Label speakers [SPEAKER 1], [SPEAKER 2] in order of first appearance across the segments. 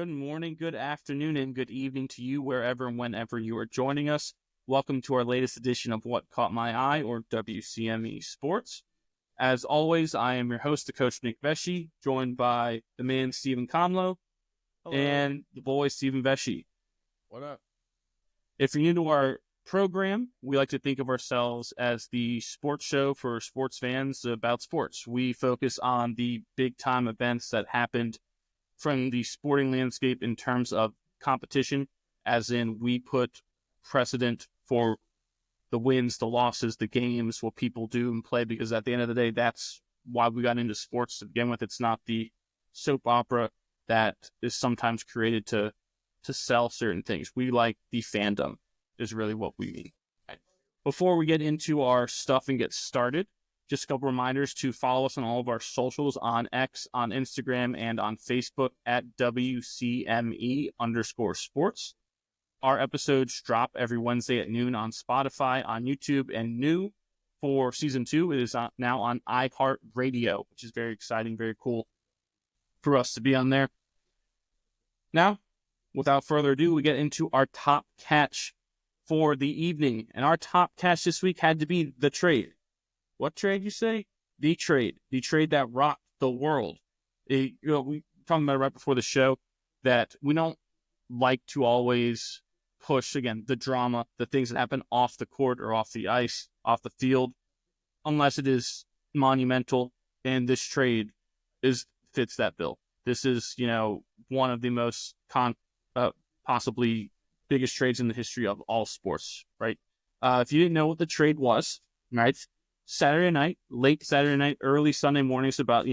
[SPEAKER 1] Good morning, good afternoon, and good evening to you wherever and whenever you are joining us. Welcome to our latest edition of What Caught My Eye, or WCME Sports. As always, I am your host, the coach Nick Vesci, joined by the man Stephen Comlow.
[SPEAKER 2] Hello.
[SPEAKER 1] And the boy Stephen Vesci.
[SPEAKER 2] What up?
[SPEAKER 1] If you're new to our program, we like to think of ourselves as the sports show for sports fans about sports. We focus on the big-time events that happened from the sporting landscape in terms of competition, as in we put precedent for the wins, the losses, the games, what people do and play, because at the end of the day, that's why we got into sports to begin with. It's not the soap opera that is sometimes created to sell certain things. We like the fandom is really what we mean. Before we get into our stuff and get started, just a couple reminders to follow us on all of our socials on X, on Instagram, and on Facebook at WCME_sports. Our episodes drop every Wednesday at noon on Spotify, on YouTube, and new for season 2, it is now on iHeartRadio, which is very exciting, very cool for us to be on there. Now, without further ado, we get into our top catch for the evening. And our top catch this week had to be the trade. What trade, you say? The trade. The trade that rocked the world. We talked about it right before the show that we don't like to always push, again, the drama, the things that happen off the court or off the ice, off the field, unless it is monumental. And this trade fits that bill. This is, one of the most possibly biggest trades in the history of all sports, right? If you didn't know what the trade was, right? Saturday night, late Saturday night, early Sunday mornings, about,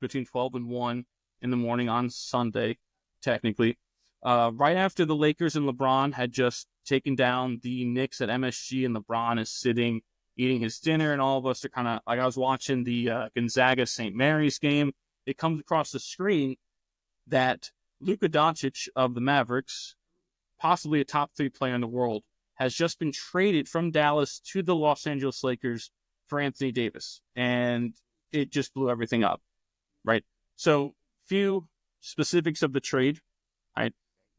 [SPEAKER 1] between 12 and 1 in the morning on Sunday, technically. Right after the Lakers and LeBron had just taken down the Knicks at MSG, and LeBron is sitting, eating his dinner, and all of us are kind of, like I was watching the Gonzaga-St. Mary's game. It comes across the screen that Luka Doncic of the Mavericks, possibly a top 3 player in the world, has just been traded from Dallas to the Los Angeles Lakers for Anthony Davis. And it just blew everything up, right? So, few specifics of the trade, right?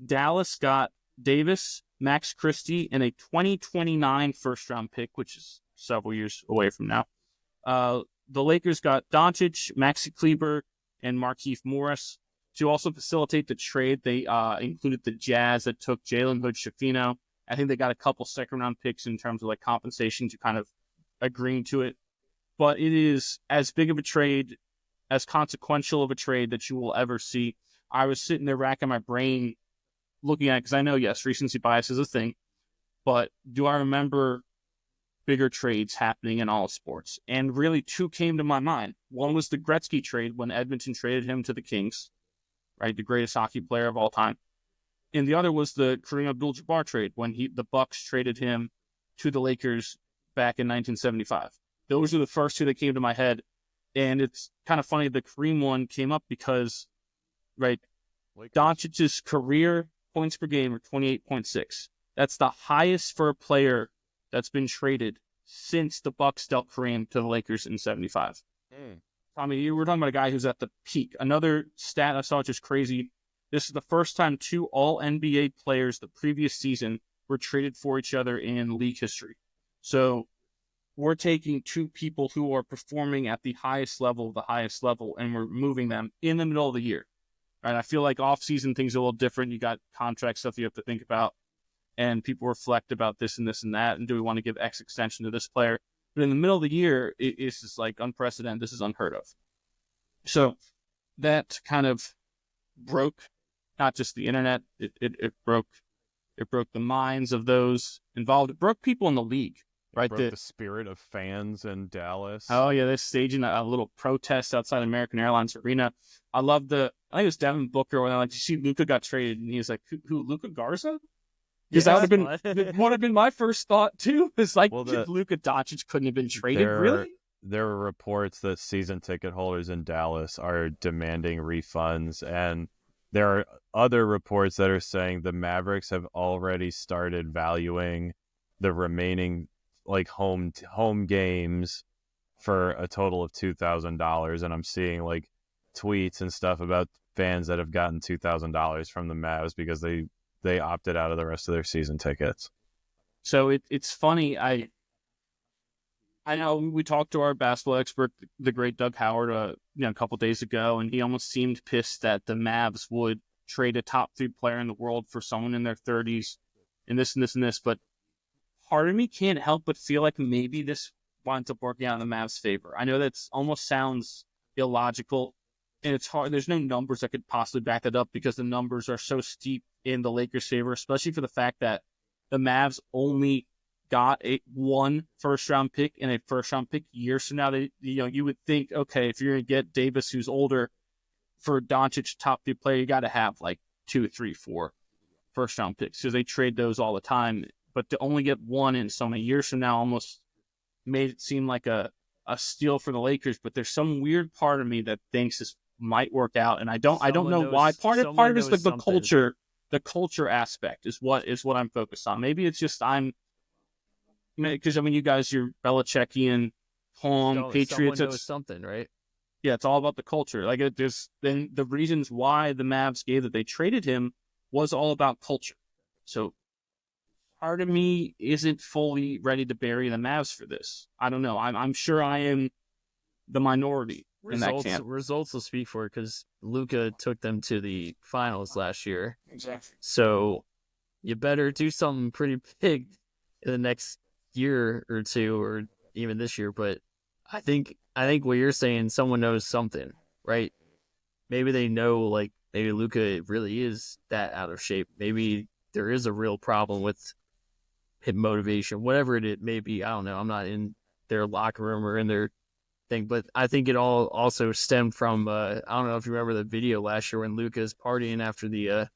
[SPEAKER 1] Dallas got Davis, Max Christie, and a 2029 first-round pick, which is several years away from now. The Lakers got Doncic, Maxi Kleber, and Markieff Morris. To also facilitate the trade, they included the Jazz that took Jalen Hood-Schifino. I think they got a couple second-round picks in terms of compensation to kind of agreeing to it. But it is as big of a trade, as consequential of a trade that you will ever see. I was sitting there racking my brain looking at it, because I know, yes, recency bias is a thing, but do I remember bigger trades happening in all sports? And really 2 came to my mind. One was the Gretzky trade when Edmonton traded him to the Kings, right? The greatest hockey player of all time. And the other was the Kareem Abdul-Jabbar trade when the Bucks traded him to the Lakers back in 1975. Those are the first 2 that came to my head. And it's kind of funny the Kareem one came up because, right, Doncic's career points per game are 28.6. That's the highest for a player that's been traded since the Bucks dealt Kareem to the Lakers in 75. I mean, we're talking about a guy who's at the peak. Another stat I saw, which is crazy. This is the first time 2 all-NBA players the previous season were traded for each other in league history. So we're taking 2 people who are performing at the highest level, and we're moving them in the middle of the year. Right? I feel like off-season things are a little different. You got contract stuff you have to think about, and people reflect about this and this and that, and do we want to give X extension to this player? But in the middle of the year, it's just unprecedented. This is unheard of. So that kind of broke not just the internet. It broke the minds of those involved. It broke people in the league, right?
[SPEAKER 2] Broke the spirit of fans in Dallas.
[SPEAKER 1] Oh yeah, they're staging a little protest outside American Airlines Arena. I think it was Devin Booker when you see Luka got traded, and he was like, "Who? Luka Garza?" Because that would have been my first thought too. It's Luka Doncic couldn't have been traded, really?
[SPEAKER 2] There are reports that season ticket holders in Dallas are demanding refunds, and there are other reports that are saying the Mavericks have already started valuing the remaining home games for a total of $2,000, and I'm seeing tweets and stuff about fans that have gotten $2,000 from the Mavs because they opted out of the rest of their season tickets.
[SPEAKER 1] So it's funny. I know we talked to our basketball expert, the great Doug Howard, a couple days ago, and he almost seemed pissed that the Mavs would trade a top 3 player in the world for someone in their 30s, and this and this and this. But part of me can't help but feel like maybe this winds up working out in the Mavs' favor. I know that almost sounds illogical, and it's hard. There's no numbers that could possibly back that up because the numbers are so steep in the Lakers' favor, especially for the fact that the Mavs only got one first-round pick and a first-round pick years from now. You would think, okay, if you're going to get Davis, who's older, for Doncic, top 3 player, you got to have like 2, 3, 4 first-round picks because they trade those all the time. But to only get one in so many years from now almost made it seem like a steal for the Lakers. But there's some weird part of me that thinks this might work out, and I don't know why. Part of it is like the culture aspect is what I'm focused on. Maybe it's just because you guys, you're Belichickian, home Patriots.
[SPEAKER 3] Someone knows something, right?
[SPEAKER 1] Yeah, it's all about the culture. Like then the reasons why the Mavs gave that they traded him was all about culture. So part of me isn't fully ready to bury the Mavs for this. I don't know. I'm sure I am the minority in that camp.
[SPEAKER 3] Results will speak for it because Luka took them to the finals last year.
[SPEAKER 1] Exactly.
[SPEAKER 3] So you better do something pretty big in the next year or two, or even this year. But I think what you're saying, someone knows something, right? Maybe they know, like, maybe Luka really is that out of shape. Maybe there is a real problem with his motivation, whatever it may be. I don't know. I'm not in their locker room or in their thing, but I think it all also stemmed from I don't know if you remember the video last year when Luka is partying after the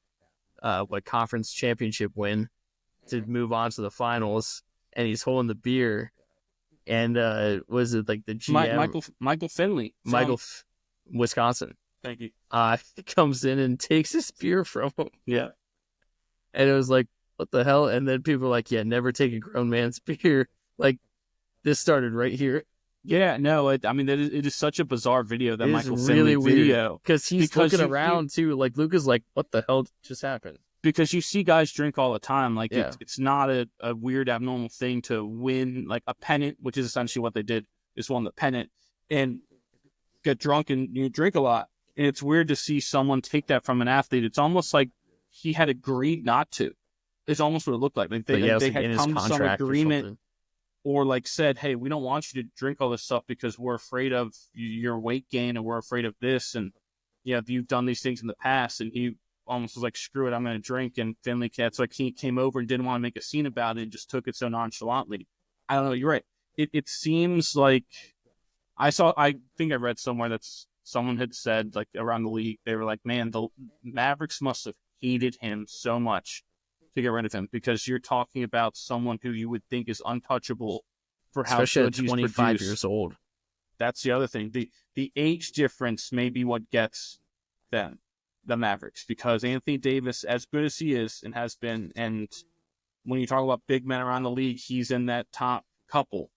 [SPEAKER 3] conference championship win to move on to the finals, and he's holding the beer, and was it like the GM
[SPEAKER 1] Michael Finley,
[SPEAKER 3] Wisconsin?
[SPEAKER 1] Thank you.
[SPEAKER 3] Comes in and takes his beer from him.
[SPEAKER 1] Yeah,
[SPEAKER 3] and it was like, what the hell? And then people were like, yeah, never take a grown man's beer. Like, this started right here.
[SPEAKER 1] Yeah, no, it is such a bizarre video, that Michael Finley video.
[SPEAKER 3] Because he's looking around, too. Like, Luka's like, what the hell just happened?
[SPEAKER 1] Because you see guys drink all the time. Like, it's not a weird, abnormal thing to win, like, a pennant, which is essentially what they did, is won the pennant, and get drunk and you drink a lot. And it's weird to see someone take that from an athlete. It's almost like he had agreed not to. It's almost what it looked like. Like they had come to some agreement or like said, hey, we don't want you to drink all this stuff because we're afraid of your weight gain and we're afraid of this. And, you've done these things in the past. And he almost was like, screw it, I'm going to drink. And Finley he came over and didn't want to make a scene about it and just took it so nonchalantly. I don't know. You're right. It seems like I think I read somewhere that someone had said, like, around the league, they were like, man, the Mavericks must have hated him so much to get rid of him, because you're talking about someone who you would think is untouchable for how good he's
[SPEAKER 3] 25 years old.
[SPEAKER 1] That's the other thing. The age difference may be what gets them, the Mavericks, because Anthony Davis, as good as he is and has been, and when you talk about big men around the league, he's in that top couple,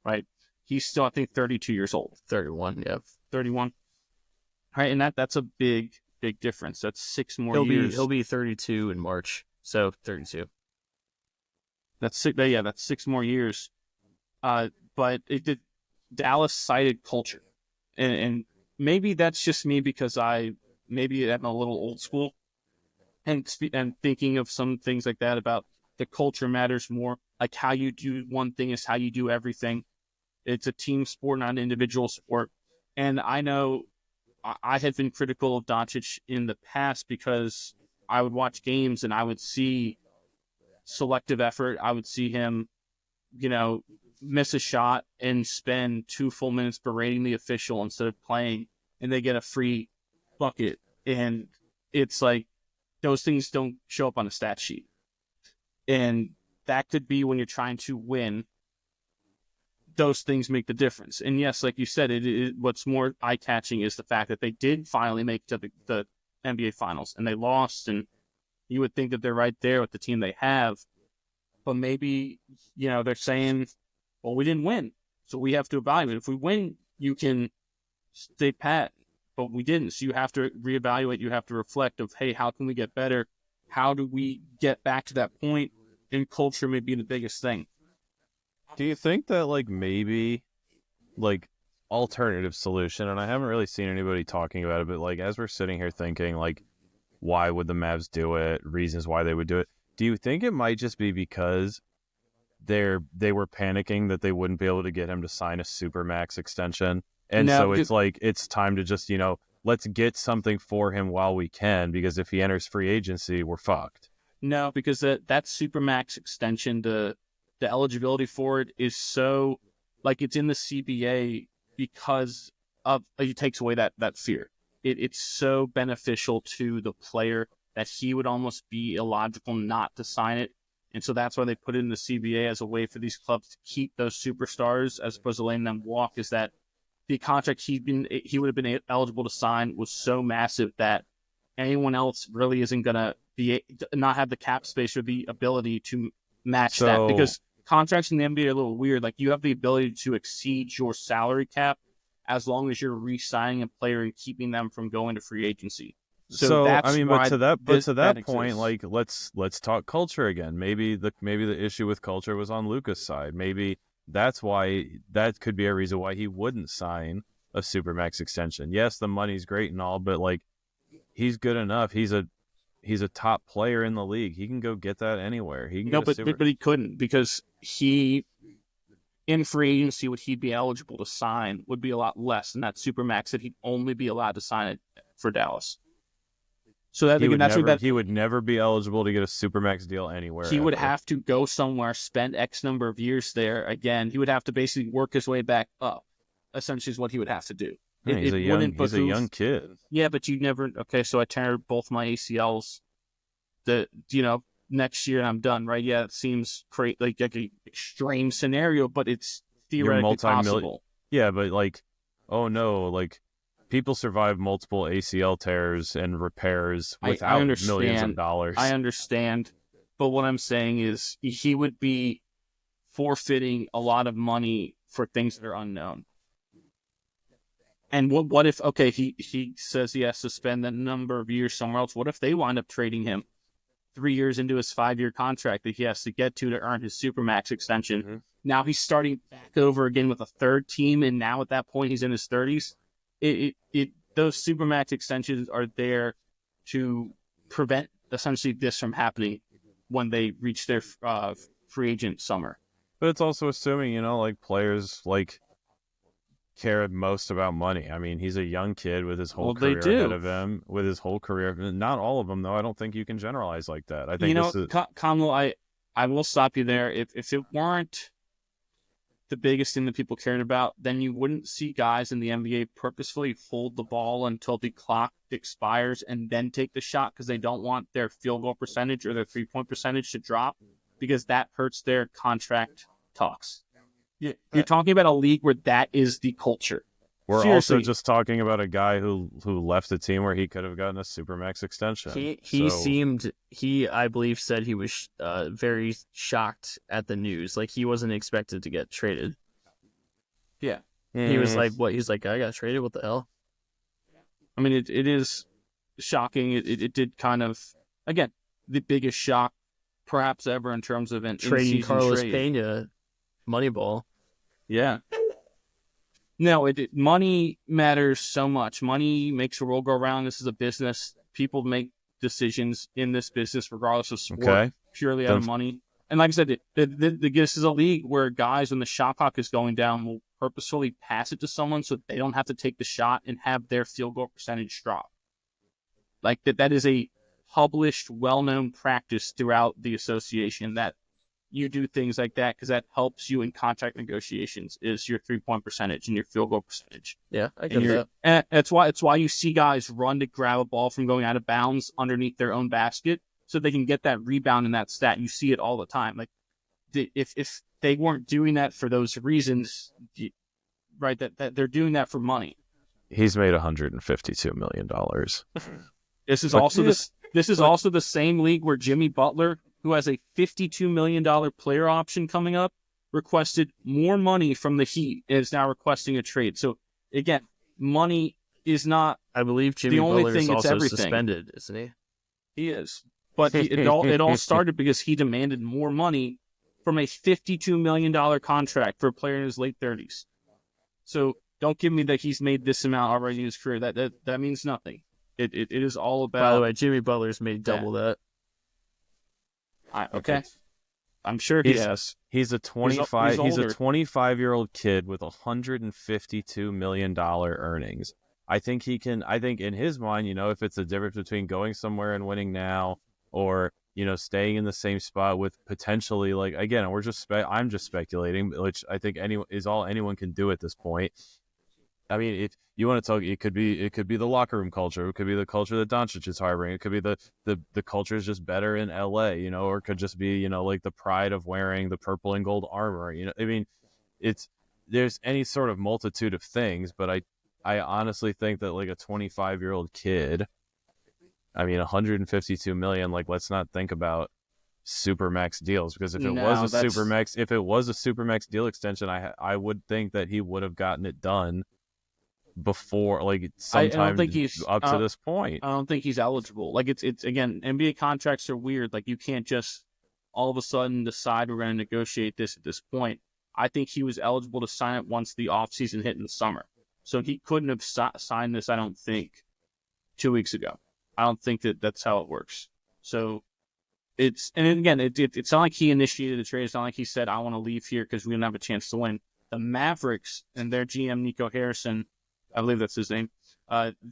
[SPEAKER 1] right? He's still, I think, 32 years old.
[SPEAKER 3] 31, yeah.
[SPEAKER 1] 31. Right, and that's a big difference. That's 6 more years.
[SPEAKER 3] He'll be 32 in March. So 32.
[SPEAKER 1] That's 6. Yeah, that's 6 more years. But Dallas cited culture, and maybe that's just me because maybe I'm a little old school, and thinking of some things like that about the culture matters more. Like, how you do one thing is how you do everything. It's a team sport, not an individual sport. And I know I had been critical of Doncic in the past because I would watch games and I would see selective effort. I would see him, miss a shot and spend 2 full minutes berating the official instead of playing, and they get a free bucket. And it's like, those things don't show up on a stat sheet. And that could be when you're trying to win. Those things make the difference. And yes, like you said, what's more eye-catching is the fact that they did finally make it to the NBA Finals, and they lost, and you would think that they're right there with the team they have, but maybe, they're saying, well, we didn't win, so we have to evaluate. If we win, you can stay pat, but we didn't. So you have to reevaluate. You have to reflect of, hey, how can we get better? How do we get back to that point? And culture may be the biggest thing.
[SPEAKER 2] Do you think that like maybe like alternative solution, and I haven't really seen anybody talking about it, but like as we're sitting here thinking like why would the Mavs do it, reasons why they would do it, do you think it might just be because they were panicking that they wouldn't be able to get him to sign a supermax extension, and
[SPEAKER 1] No,
[SPEAKER 2] so
[SPEAKER 1] because-
[SPEAKER 2] it's like it's time to just let's get something for him while we can, because if he enters free agency we're fucked.
[SPEAKER 1] No, because that supermax extension, the eligibility for it is so, like, it's in the CBA because of it takes away that fear. It's so beneficial to the player that he would almost be illogical not to sign it. And so that's why they put it in the CBA as a way for these clubs to keep those superstars as opposed to letting them walk, is that the contract he would have been eligible to sign was so massive that anyone else really isn't going to not have the cap space or the ability to match that, because contracts in the NBA are a little weird. Like, you have the ability to exceed your salary cap as long as you're re-signing a player and keeping them from going to free agency. So that's
[SPEAKER 2] but to that point,
[SPEAKER 1] exists.
[SPEAKER 2] like let's talk culture again. Maybe the issue with culture was on Luka's side. Maybe that's why, that could be a reason why he wouldn't sign a supermax extension. Yes, the money's great and all, but like, he's good enough. He's a top player in the league. He can go get that anywhere. He can
[SPEAKER 1] but he couldn't, because in free agency, what he'd be eligible to sign would be a lot less than that supermax that he'd only be allowed to sign it for Dallas. So that
[SPEAKER 2] he would never be eligible to get a supermax deal anywhere.
[SPEAKER 1] He would
[SPEAKER 2] ever.
[SPEAKER 1] have to go somewhere, spend X number of years there. Again, he would have to basically work his way back up. Essentially, is what he would have to do.
[SPEAKER 2] He's a young kid.
[SPEAKER 1] Yeah, but you never. Okay, so I tear both my ACLs. Next year I'm done, right? Yeah, it seems like an extreme scenario, but it's theoretically possible.
[SPEAKER 2] Yeah, but like, oh no, like, people survive multiple ACL tears and repairs without millions of dollars.
[SPEAKER 1] I understand, but what I'm saying is he would be forfeiting a lot of money for things that are unknown. And what if, okay, he says he has to spend that number of years somewhere else. What if they wind up trading him 3 years into his 5-year contract that he has to get to earn his supermax extension? Mm-hmm. Now he's starting back over again with a third team, and now at that point he's in his 30s. Those supermax extensions are there to prevent essentially this from happening when they reach their free agent summer.
[SPEAKER 2] But it's also assuming, like, players like care most about money. I mean, he's a young kid with his whole career ahead of him, with his whole career. Not all of them, though. I don't think you can generalize like that. I think
[SPEAKER 1] Kamala, I will stop you there. If it weren't the biggest thing that people cared about, then you wouldn't see guys in the NBA purposefully hold the ball until the clock expires and then take the shot, because they don't want their field goal percentage or their 3-point percentage to drop, because that hurts their contract talks. You're talking about a league where that is the culture.
[SPEAKER 2] We're also just talking about a guy who left a team where he could have gotten a supermax extension.
[SPEAKER 3] He I believe said he was very shocked at the news. Like, he wasn't expected to get traded.
[SPEAKER 1] Yeah.
[SPEAKER 3] He was like, what? He's like, I got traded? What the hell?
[SPEAKER 1] I mean, it is shocking. It did kind of, again, the biggest shock perhaps ever in terms of an
[SPEAKER 3] trading Carlos
[SPEAKER 1] trade.
[SPEAKER 3] Pena, Moneyball.
[SPEAKER 1] Yeah. No, money matters so much. Money makes the world go round. This is a business. People make decisions in this business regardless of sport, purely out of money. And like I said, this is a league where guys, when the shot clock is going down, will purposefully pass it to someone so they don't have to take the shot and have their field goal percentage drop. Like, that is a published, well-known practice throughout the association, that you do things like that because that helps you in contract negotiations, is your 3-point percentage and your field goal percentage.
[SPEAKER 3] Yeah, I get that.
[SPEAKER 1] And it's why you see guys run to grab a ball from going out of bounds underneath their own basket so they can get that rebound in that stat. You see it all the time. Like, if they weren't doing that for those reasons, right, that they're doing that for money.
[SPEAKER 2] He's made $152 million.
[SPEAKER 1] This is also the same league where Jimmy Butler, who has a $52 million player option coming up, requested more money from the Heat and is now requesting a trade. So again, money is not
[SPEAKER 3] I believe Jimmy
[SPEAKER 1] the only
[SPEAKER 3] Butler
[SPEAKER 1] thing.
[SPEAKER 3] is
[SPEAKER 1] It's
[SPEAKER 3] also
[SPEAKER 1] everything.
[SPEAKER 3] suspended, isn't he?
[SPEAKER 1] He is, but it all started because he demanded more money from a $52 million contract for a player in his late 30s. So don't give me that he's made this amount already in his career. That means nothing. It is all about.
[SPEAKER 3] By the way, Jimmy Butler's made double that.
[SPEAKER 1] Okay. I'm sure he has.
[SPEAKER 2] He's a 25. He's a 25-year-old kid with $152 million earnings. I think he can. I think in his mind, if it's a difference between going somewhere and winning now, or staying in the same spot with potentially, like, again, I'm just speculating, which I think anyone can do at this point. I mean, if you want to talk, it could be the locker room culture. It could be the culture that Doncic is harboring. It could be the culture is just better in LA, or it could just be, like the pride of wearing the purple and gold armor. I mean, there's any sort of multitude of things, but I honestly think that, like, a 25-year-old kid, I mean, 152 million, like, let's not think about supermax deals, because if it was a supermax deal extension, I would think that he would have gotten it done before, like, sometime
[SPEAKER 1] I don't think he's
[SPEAKER 2] up to this point.
[SPEAKER 1] I don't think he's eligible. Like, it's again, NBA contracts are weird. Like, you can't just all of a sudden decide we're going to negotiate this at this point. I think he was eligible to sign it once the offseason hit in the summer. So he couldn't have signed this, I don't think, 2 weeks ago. I don't think that's how it works. So it's not like he initiated the trade. It's not like he said, I want to leave here because we didn't have a chance to win. The Mavericks and their GM, Nico Harrison, I believe that's his name,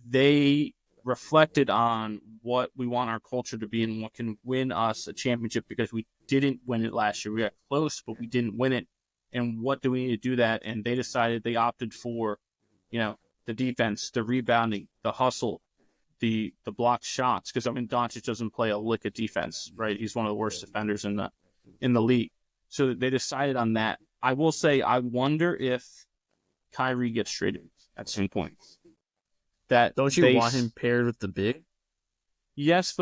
[SPEAKER 1] they reflected on what we want our culture to be and what can win us a championship, because we didn't win it last year. We got close, but we didn't win it. And what do we need to do that? And they opted for, the defense, the rebounding, the hustle, the blocked shots. Because, I mean, Doncic doesn't play a lick of defense, right? He's one of the worst defenders in the league. So they decided on that. I will say, I wonder if Kyrie gets traded at some point.
[SPEAKER 3] Don't you want him paired with the big?
[SPEAKER 1] Yes,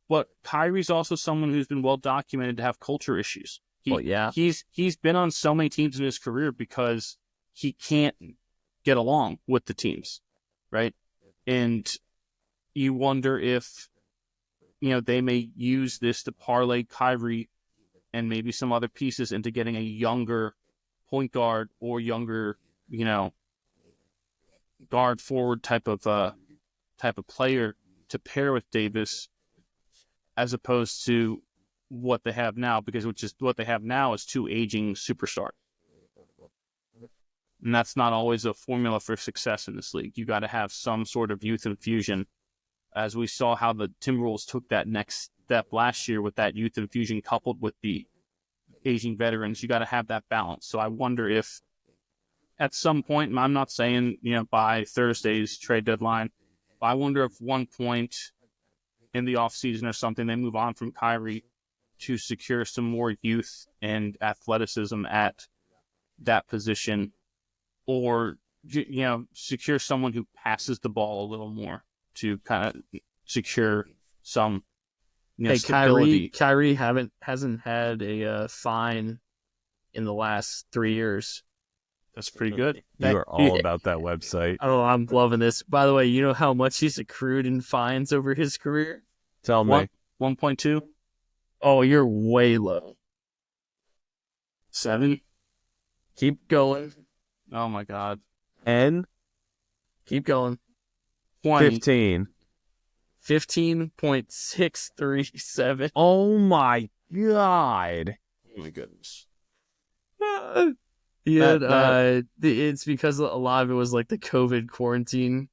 [SPEAKER 1] but Kyrie's also someone who's been well documented to have culture issues. He's been on so many teams in his career because he can't get along with the teams, right? And you wonder if they may use this to parlay Kyrie and maybe some other pieces into getting a younger point guard or younger, guard forward type of player to pair with Davis, as opposed to what they have now, because what they have now is two aging superstars. And that's not always a formula for success in this league. You got to have some sort of youth infusion, as we saw how the Timberwolves took that next step last year with that youth infusion coupled with the aging veterans. You got to have that balance. So I wonder if at some point, and I'm not saying, by Thursday's trade deadline, but I wonder if one point in the offseason or something, they move on from Kyrie to secure some more youth and athleticism at that position, or, secure someone who passes the ball a little more to kind of secure some stability.
[SPEAKER 3] Kyrie hasn't had a fine in the last 3 years.
[SPEAKER 1] That's pretty good.
[SPEAKER 2] You are all about that website.
[SPEAKER 3] Oh, I'm loving this. By the way, you know how much he's accrued in fines over his career?
[SPEAKER 2] Tell me.
[SPEAKER 1] 1.2?
[SPEAKER 3] Oh, you're way low.
[SPEAKER 1] 7?
[SPEAKER 3] Keep going.
[SPEAKER 1] Oh, my God.
[SPEAKER 2] N?
[SPEAKER 3] Keep going.
[SPEAKER 1] 20.
[SPEAKER 2] 15.
[SPEAKER 3] 15.637.
[SPEAKER 2] Oh, my God.
[SPEAKER 1] Oh, my goodness.
[SPEAKER 3] Yeah, it's because a lot of it was like the COVID quarantine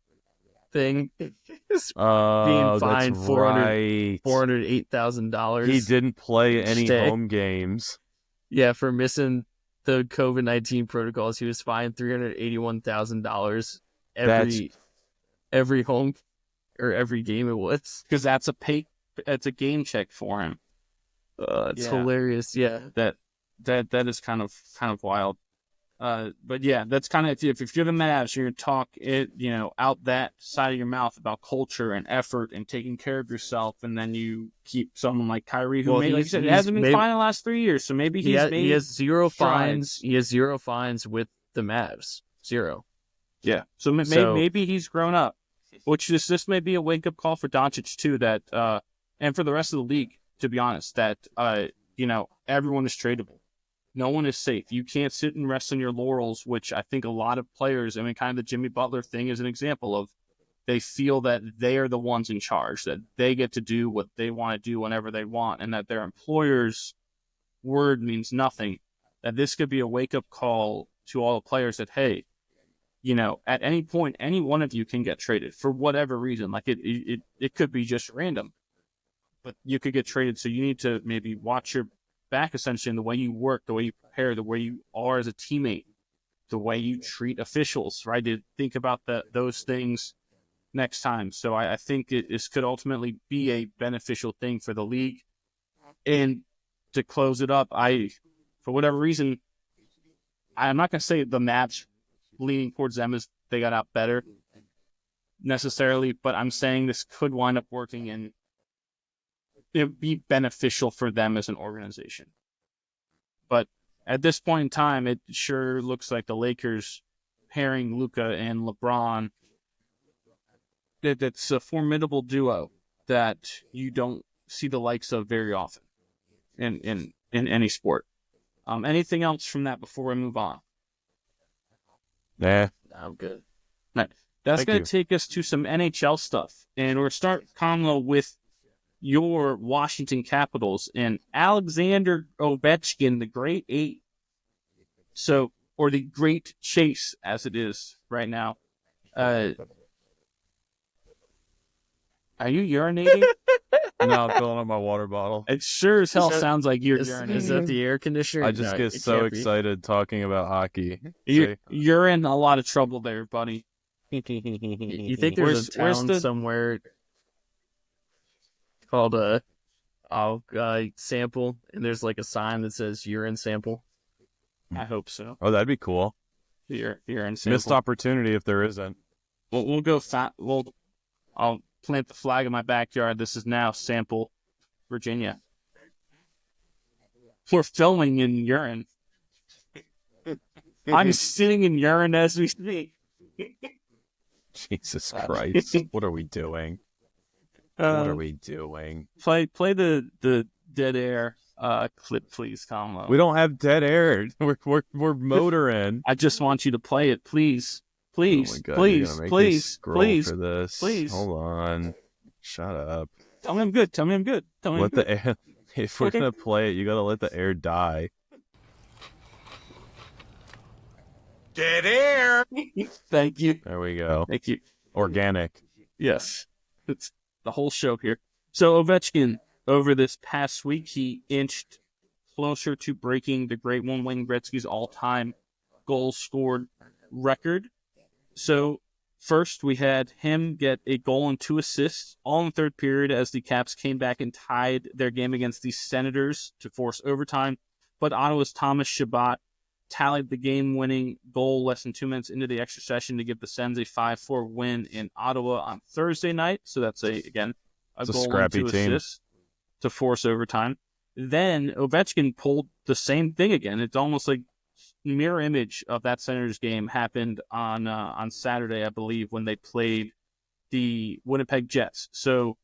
[SPEAKER 3] thing. Being fined $408,000.
[SPEAKER 2] He didn't play any home games.
[SPEAKER 3] Yeah, for missing the COVID-19 protocols, he was fined $381,000 every home or every game it was.
[SPEAKER 1] Because that's a game check for him.
[SPEAKER 3] It's hilarious. Yeah,
[SPEAKER 1] that is kind of wild. But yeah, that's kind of, if you're the Mavs, you're going to talk out that side of your mouth about culture and effort and taking care of yourself, and then you keep someone like Kyrie, who like you said, hasn't been fine in the last 3 years, so maybe he
[SPEAKER 3] has 0 fines. He has 0 fines with the Mavs. 0.
[SPEAKER 1] Yeah. So, maybe he's grown up, which this may be a wake-up call for Doncic, too, that and for the rest of the league, to be honest, that, everyone is tradable. No one is safe. You can't sit and rest on your laurels, which I think a lot of players, kind of the Jimmy Butler thing is an example of. They feel that they are the ones in charge, that they get to do what they want to do whenever they want, and that their employer's word means nothing. That this could be a wake-up call to all the players that, hey, at any point, any one of you can get traded for whatever reason. Like it could be just random, but you could get traded. So you need to maybe watch your back, essentially, in the way you work, the way you prepare, the way you are as a teammate, the way you treat officials, right? To think about those things next time. So I think this could ultimately be a beneficial thing for the league. And to close it up, for whatever reason, I'm not going to say the match leaning towards them as they got out better necessarily, but I'm saying this could wind up working and it be beneficial for them as an organization. But at this point in time, it sure looks like the Lakers pairing Luka and LeBron, that's a formidable duo that you don't see the likes of very often in any sport. Anything else from that before we move on?
[SPEAKER 2] Nah,
[SPEAKER 3] I'm good.
[SPEAKER 1] Right. That's going to take us to some NHL stuff. And we're going to start, Conlo, with your Washington Capitals and Alexander Ovechkin, the Great Eight. So, or the Great Chase, as it is right now. Are you urinating?
[SPEAKER 2] No, I'm filling up my water bottle.
[SPEAKER 1] It sure as hell sounds like you're urinating.
[SPEAKER 3] Is that the air conditioner?
[SPEAKER 2] I just get so excited talking about hockey.
[SPEAKER 1] You're in a lot of trouble there, buddy.
[SPEAKER 3] You think there's a town somewhere called Sample, and there's like a sign that says urine sample?
[SPEAKER 1] I hope so.
[SPEAKER 2] Oh, that'd be cool.
[SPEAKER 1] Urine sample.
[SPEAKER 2] Missed opportunity if there isn't.
[SPEAKER 1] We'll go fat. I'll plant the flag in my backyard. This is now Sample, Virginia. We're filming in urine. I'm sitting in urine as we speak.
[SPEAKER 2] Jesus Christ. What are we doing? What are we doing?
[SPEAKER 1] Play the dead air clip, please, Conlo.
[SPEAKER 2] We don't have dead air. We're motoring.
[SPEAKER 1] I just want you to play it, please. Please,
[SPEAKER 2] oh my God,
[SPEAKER 1] please.
[SPEAKER 2] For this.
[SPEAKER 1] Please.
[SPEAKER 2] Hold on. Shut up.
[SPEAKER 1] Tell me I'm good.
[SPEAKER 2] Let the air. If we're gonna play it, you gotta let the air die.
[SPEAKER 1] Dead air. Thank you.
[SPEAKER 2] There we go.
[SPEAKER 1] Thank you.
[SPEAKER 2] Organic.
[SPEAKER 1] Yes, it's the whole show here. So Ovechkin, over this past week, he inched closer to breaking the great one, Wayne Gretzky's all-time goals scored record. So first, we had him get a goal and 2 assists, all in the third period, as the Caps came back and tied their game against the Senators to force overtime. But Ottawa's Thomas Chabot tallied the game-winning goal less than 2 minutes into the extra session to give the Sens a 5-4 win in Ottawa on Thursday night. So that's a goal and 2 assists to force overtime. Then Ovechkin pulled the same thing again. It's almost like mirror image of that Senators game happened on Saturday, I believe, when they played the Winnipeg Jets. So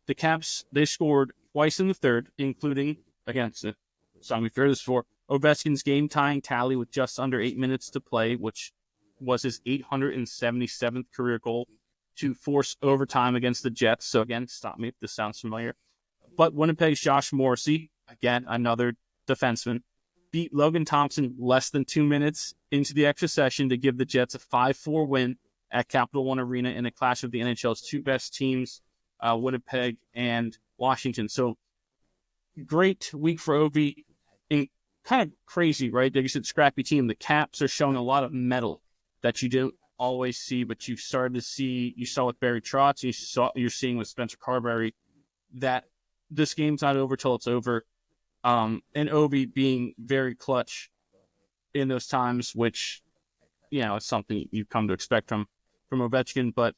[SPEAKER 1] the Caps, they scored twice in the third, including, against it. So we've heard this before, Ovechkin's game-tying tally with just under 8 minutes to play, which was his 877th career goal, to force overtime against the Jets. So again, stop me if this sounds familiar. But Winnipeg's Josh Morrissey, again, another defenseman, beat Logan Thompson less than 2 minutes into the extra session to give the Jets a 5-4 win at Capital One Arena in a clash of the NHL's two best teams, Winnipeg and Washington. So great week for Ovi. And kind of crazy, right? Like you said, scrappy team. The Caps are showing a lot of mettle that you don't always see, but you started to see. You saw with Barry Trotz. You're seeing with Spencer Carberry that this game's not over till it's over. And Ovi being very clutch in those times, which, it's something you've come to expect from Ovechkin, but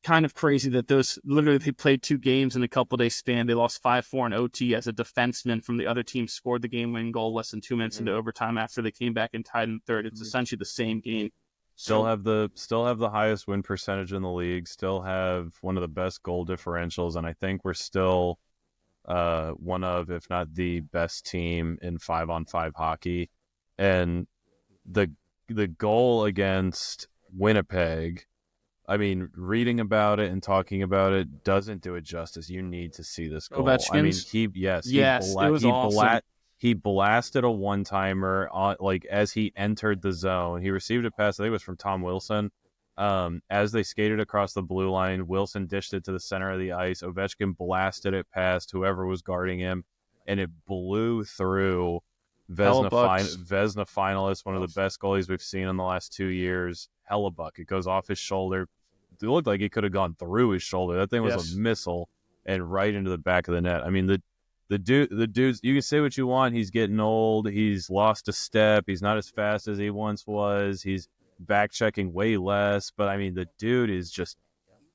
[SPEAKER 1] kind of crazy that they played 2 games in a couple days span. They lost 5-4 in OT as a defenseman from the other team scored the game-winning goal less than 2 minutes into overtime after they came back and tied in third. It's essentially the same game
[SPEAKER 2] Still have the highest win percentage in the league. Still have one of the best goal differentials, and I think we're still one of, if not the best team in 5-on-5 hockey. And the goal against Winnipeg, I mean, reading about it and talking about it doesn't do it justice. You need to see this goal.
[SPEAKER 1] Ovechkin's?
[SPEAKER 2] I mean,
[SPEAKER 1] It was awesome.
[SPEAKER 2] He blasted a one-timer on, like, as he entered the zone. He received a pass, I think it was from Tom Wilson. As they skated across the blue line, Wilson dished it to the center of the ice. Ovechkin blasted it past whoever was guarding him, and it blew through Vezina finalist, one of the best goalies we've seen in the last 2 years. Hellebuck. It goes off his shoulder. It looked like it could have gone through his shoulder. That thing was a missile and right into the back of the net. I mean, the dude's, you can say what you want. He's getting old. He's lost a step. He's not as fast as he once was. He's back checking way less. But I mean, the dude is just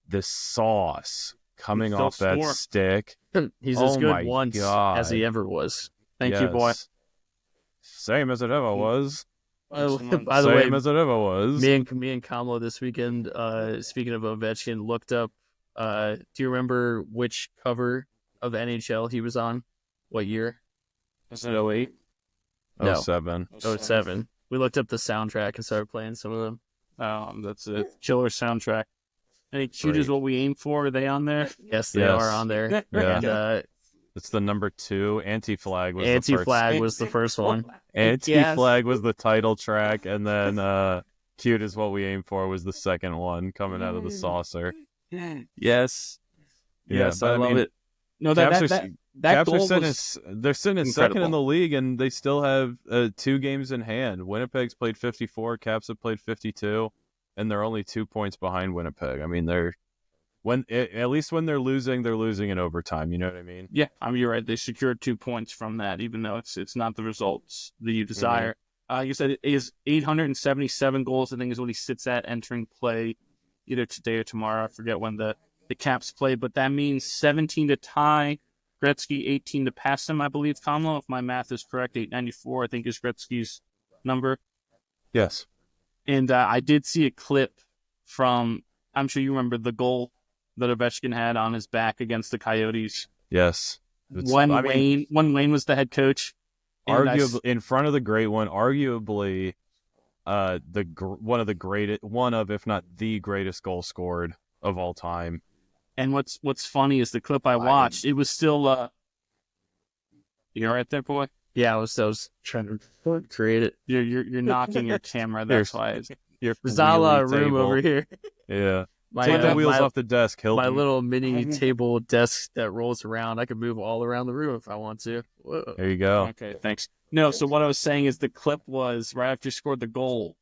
[SPEAKER 2] the sauce coming off that stick.
[SPEAKER 3] He's as good once as he ever was.
[SPEAKER 1] Thank you, boy.
[SPEAKER 2] Same as it ever was.
[SPEAKER 3] By the way,
[SPEAKER 2] Same as it ever was.
[SPEAKER 3] Me and Kamlo this weekend, speaking of Ovechkin, looked up. Do you remember which cover of NHL he was on? What year?
[SPEAKER 1] Was it 08?
[SPEAKER 3] No.
[SPEAKER 2] 07.
[SPEAKER 3] 07. We looked up the soundtrack and started playing some of them.
[SPEAKER 1] That's a killer soundtrack. Any Cute is what we aim for. Are they on there?
[SPEAKER 3] Yes, they are on there.
[SPEAKER 2] Yeah. And, it's the number 2. Anti-Flag was
[SPEAKER 3] the first one.
[SPEAKER 2] Anti-Flag was the title track, and then Cute is what we aim for was the second one coming out of the saucer.
[SPEAKER 1] Yes, I love it. No,
[SPEAKER 2] Caps
[SPEAKER 1] that goal
[SPEAKER 2] they're sitting in second in the league, and they still have 2 games in hand. Winnipeg's played 54, Caps have played 52, and they're only 2 points behind Winnipeg. I mean, at least when they're losing in overtime. You know what I mean?
[SPEAKER 1] Yeah, I mean, you're right. They secured 2 points from that, even though it's not the results that you desire. You said it is 877 goals, I think, is what he sits at entering play either today or tomorrow. I forget when the Caps play, but that means 17 to tie Gretzky, 18 to pass him, I believe, Kamlo, if my math is correct. 894, I think, is Gretzky's number.
[SPEAKER 2] Yes.
[SPEAKER 1] And I did see a clip from, I'm sure you remember the goal that Ovechkin had on his back against the Coyotes.
[SPEAKER 2] Yes.
[SPEAKER 1] When Wayne was the head coach.
[SPEAKER 2] Arguably, in front of the great one, arguably one of, if not the greatest goal scored of all time.
[SPEAKER 1] And what's funny is the clip I watched, it was still you all right there, boy?
[SPEAKER 3] Yeah, I was trying to create it.
[SPEAKER 1] You're knocking your camera, that's why
[SPEAKER 3] there's not a lot of room over here.
[SPEAKER 2] Yeah. Take the wheels off the desk, Hilton.
[SPEAKER 3] My little mini table desk that rolls around. I can move all around the room if I want to. Whoa.
[SPEAKER 2] There you go.
[SPEAKER 1] Okay, thanks. No, so what I was saying is the clip was right after you scored the goal.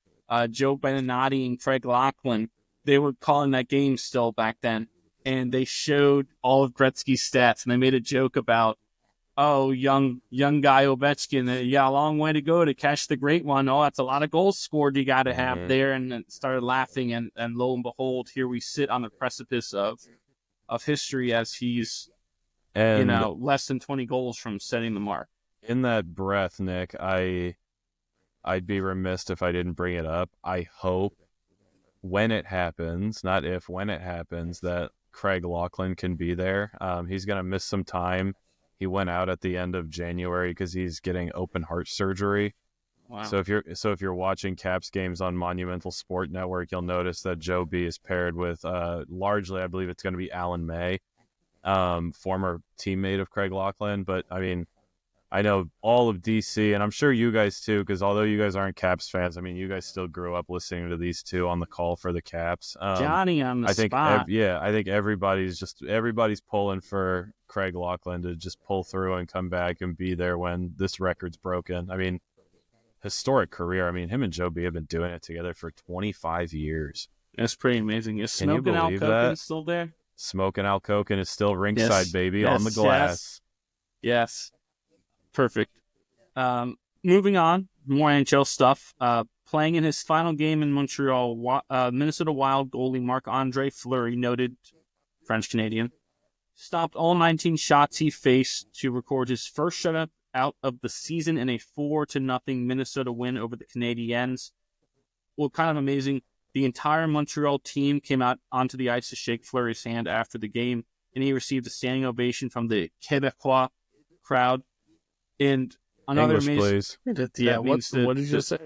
[SPEAKER 1] Joe Beninati and Craig Laughlin, they were calling that game still back then, and they showed all of Gretzky's stats, and they made a joke about, young guy Ovechkin, a long way to go to catch the great one. Oh, that's a lot of goals scored you got to have there, and then started laughing, and lo and behold, here we sit on the precipice of history as he's, less than 20 goals from setting the mark.
[SPEAKER 2] In that breath, Nick, I'd be remiss if I didn't bring it up. I hope when it happens, not if, when it happens, that Craig Laughlin can be there. He's going to miss some time. He went out at the end of January because he's getting open heart surgery.
[SPEAKER 1] Wow.
[SPEAKER 2] So if you're watching Caps games on Monumental Sport Network, you'll notice that Joe B is paired with largely, I believe it's going to be Alan May, former teammate of Craig Laughlin. But I mean, I know all of DC, and I'm sure you guys too, because although you guys aren't Caps fans, I mean, you guys still grew up listening to these two on the call for the Caps.
[SPEAKER 1] Johnny on the spot.
[SPEAKER 2] I think everybody's pulling for Craig Laughlin to just pull through and come back and be there when this record's broken. I mean, historic career. I mean, him and Joe B have been doing it together for 25 years.
[SPEAKER 1] That's pretty amazing. Is Smoking Al Koken still there?
[SPEAKER 2] Smoking Al Koken is still ringside, baby, on the glass.
[SPEAKER 1] Yes. Perfect. Moving on, more NHL stuff. Playing in his final game in Montreal, Minnesota Wild goalie Marc-Andre Fleury, noted French-Canadian, stopped all 19 shots he faced to record his first shutout out of the season in a 4-0 Minnesota win over the Canadiens. kind of amazing. The entire Montreal team came out onto the ice to shake Fleury's hand after the game, and he received a standing ovation from the Quebecois crowd. And another
[SPEAKER 2] English,
[SPEAKER 1] amazing,
[SPEAKER 2] please.
[SPEAKER 3] Yeah, what did you say?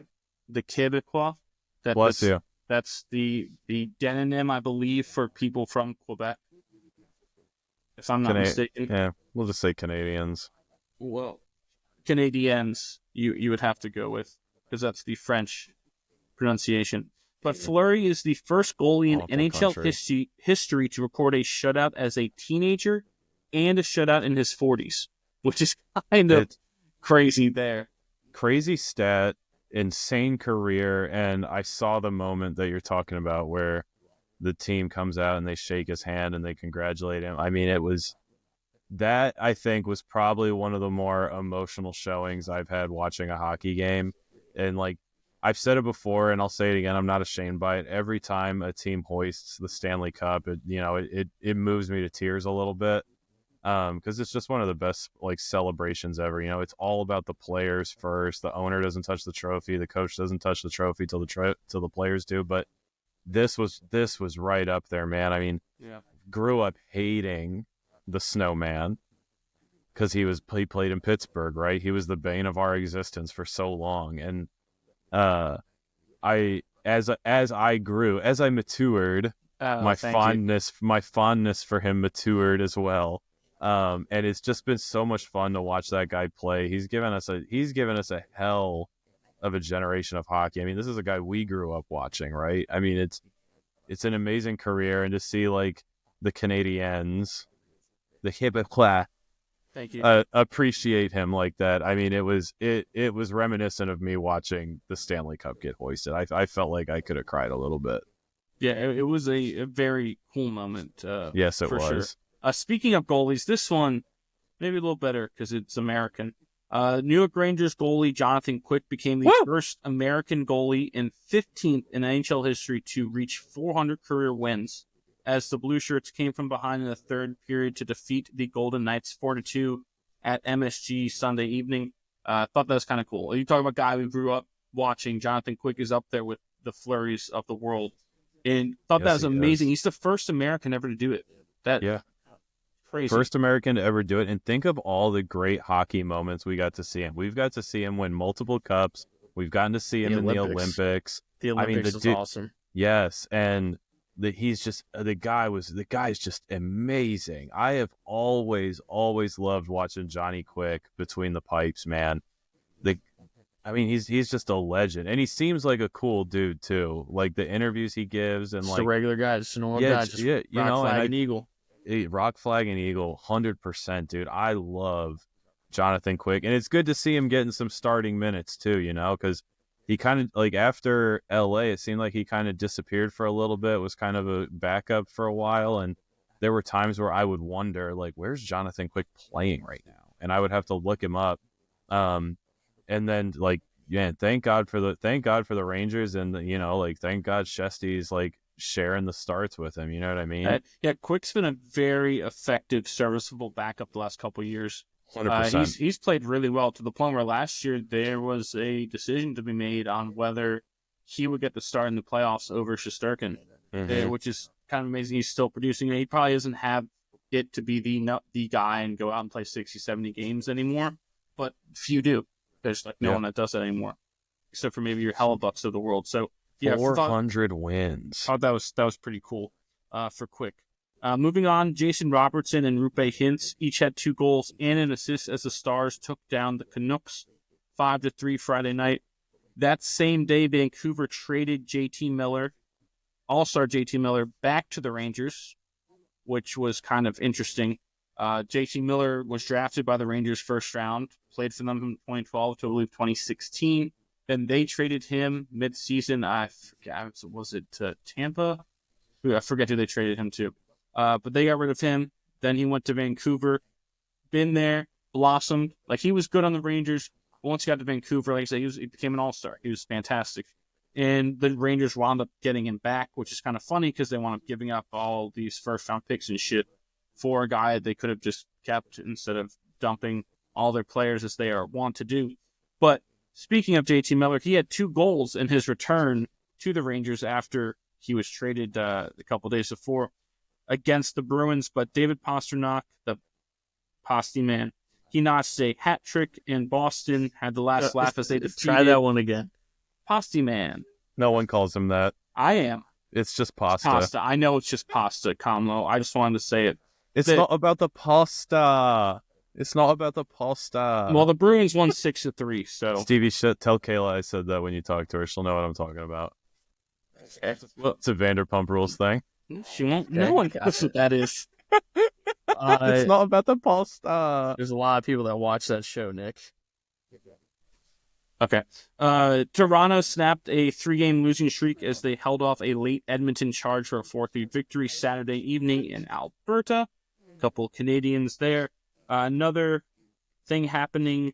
[SPEAKER 1] the Quebecois.
[SPEAKER 2] Bless you.
[SPEAKER 1] That's the demonym, I believe, for people from Quebec, if I'm not mistaken.
[SPEAKER 2] Yeah, we'll just say Canadians.
[SPEAKER 1] Well, Canadiens, you would have to go with, because that's the French pronunciation. But Fleury is the first goalie in NHL history to record a shutout as a teenager and a shutout in his 40s, which is kind of crazy there.
[SPEAKER 2] Crazy stat, insane career, and I saw the moment that you're talking about where the team comes out and they shake his hand and they congratulate him. I mean, that I think was probably one of the more emotional showings I've had watching a hockey game. And like, I've said it before and I'll say it again, I'm not ashamed by it. Every time a team hoists the Stanley Cup, it moves me to tears a little bit. Because it's just one of the best like celebrations ever. It's all about the players first. The owner doesn't touch the trophy. The coach doesn't touch the trophy till the players do. But this was right up there, man. I mean, grew up hating the Snowman because he played in Pittsburgh, right? He was the bane of our existence for so long, and as I matured, my fondness for him matured as well. And it's just been so much fun to watch that guy play. He's given us a hell of a generation of hockey. I mean, this is a guy we grew up watching, right? I mean, it's an amazing career, and to see like the Canadiens, the Quebecois,
[SPEAKER 1] thank you,
[SPEAKER 2] appreciate him like that. I mean, it was reminiscent of me watching the Stanley Cup get hoisted. I felt like I could have cried a little bit.
[SPEAKER 1] Yeah, it was a very cool moment.
[SPEAKER 2] Yes, it was.
[SPEAKER 1] Sure. Speaking of goalies, this one maybe a little better because it's American. New York Rangers goalie Jonathan Quick became the first American goalie and 15th in NHL history to reach 400 career wins, as the Blue Shirts came from behind in the third period to defeat the Golden Knights 4-2 at MSG Sunday evening. Thought that was kind of cool. You talk about a guy we grew up watching. Jonathan Quick is up there with the Fleurys of the world, and thought that was amazing. He's the first American ever to do it. Crazy.
[SPEAKER 2] First American to ever do it. And think of all the great hockey moments we got to see him. We've got to see him win multiple cups. We've gotten to see him in the Olympics.
[SPEAKER 3] The Olympics was awesome.
[SPEAKER 2] Yes, and the guy's just amazing. I have always loved watching Johnny Quick between the pipes, man. He's just a legend, and he seems like a cool dude too. Like the interviews he gives, and
[SPEAKER 3] just
[SPEAKER 2] like
[SPEAKER 3] a regular guy, just a normal guy, just rock flag and eagle.
[SPEAKER 2] Rock flag and eagle, 100%, dude. I love Jonathan Quick, and it's good to see him getting some starting minutes too. Because he kind of like after LA, it seemed like he kind of disappeared for a little bit. Was kind of a backup for a while, and there were times where I would wonder, like, where's Jonathan Quick playing right now? And I would have to look him up. And then like, yeah, thank God for the Rangers, and thank God Shesty's like sharing the starts with him. You know what I mean?
[SPEAKER 1] Quick's been a very effective, serviceable backup the last couple of years.
[SPEAKER 2] 100%.
[SPEAKER 1] He's played really well to the point where last year there was a decision to be made on whether he would get the start in the playoffs over Shesterkin, which is kind of amazing. He's still producing. He probably doesn't have it to be the guy and go out and play 60, 70 games anymore, but few do. There's like no one that does that anymore, except for maybe your Hellebucks of the world. So
[SPEAKER 2] 400 wins.
[SPEAKER 1] Oh, that was pretty cool for Quick. Moving on, Jason Robertson and Rupe Hintz each had 2 goals and an assist as the Stars took down the Canucks 5-3 Friday night. That same day, Vancouver traded JT Miller, All-Star JT Miller, back to the Rangers, which was kind of interesting. JT Miller was drafted by the Rangers first round, played for them from 2012 to, I believe, 2016. Then they traded him mid-season. I forget, was it Tampa? I forget who they traded him to. But they got rid of him. Then he went to Vancouver. Been there, blossomed. Like, he was good on the Rangers. Once he got to Vancouver, like I said, he became an all-star. He was fantastic. And the Rangers wound up getting him back, which is kind of funny because they wound up giving up all these first-round picks and shit for a guy they could have just kept instead of dumping all their players as they are wont to do. But speaking of JT Miller, he had 2 goals in his return to the Rangers after he was traded a couple days before against the Bruins. But David Pastrnak, the Posty man, he notched a hat trick in Boston, had the last laugh as they defeated.
[SPEAKER 3] Try that one again.
[SPEAKER 1] Posty man.
[SPEAKER 2] No one calls him that.
[SPEAKER 1] I am.
[SPEAKER 2] It's just pasta.
[SPEAKER 1] It's pasta. I know it's just pasta, Kamlo. I just wanted to say it.
[SPEAKER 2] It's not about the pasta. It's not about the pasta.
[SPEAKER 1] Well, the Bruins won 6-3, so...
[SPEAKER 2] Stevie, tell Kayla I said that when you talk to her. She'll know what I'm talking about.
[SPEAKER 1] Okay.
[SPEAKER 2] Well, it's a Vanderpump Rules thing.
[SPEAKER 1] She won't. Okay. No one knows what that is.
[SPEAKER 2] It's not about the pasta.
[SPEAKER 3] There's a lot of people that watch that show, Nick.
[SPEAKER 1] Okay. Toronto snapped a 3-game losing streak as they held off a late Edmonton Charge for a 4-3 victory Saturday evening in Alberta. A couple Canadians there. Another thing happening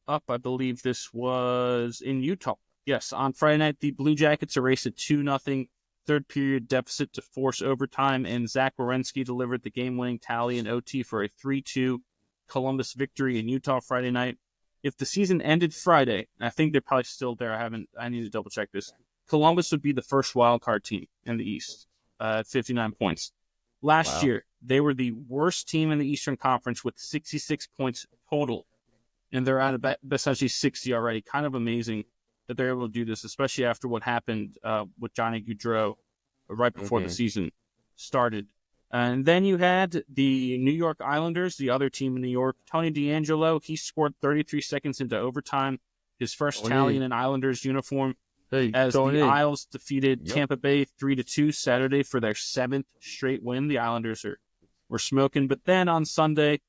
[SPEAKER 1] up, I believe this was in Utah. Yes, on Friday night, the Blue Jackets erased a 2-0 third-period deficit to force overtime, and Zach Werenski delivered the game-winning tally in OT for a 3-2 Columbus victory in Utah Friday night. If the season ended Friday, and I think they're probably still there, I need to double-check this, Columbus would be the first wildcard team in the East at 59 points. Last year, they were the worst team in the Eastern Conference with 66 points total, and they're at essentially 60 already. Kind of amazing that they're able to do this, especially after what happened with Johnny Gaudreau right before the season started. And then you had the New York Islanders, the other team in New York. Tony DeAngelo, he scored 33 seconds into overtime, his first tally in an Islanders uniform, as the Isles defeated Tampa Bay 3-2 Saturday for their 7th straight win. The Islanders were smoking. But then on Sunday,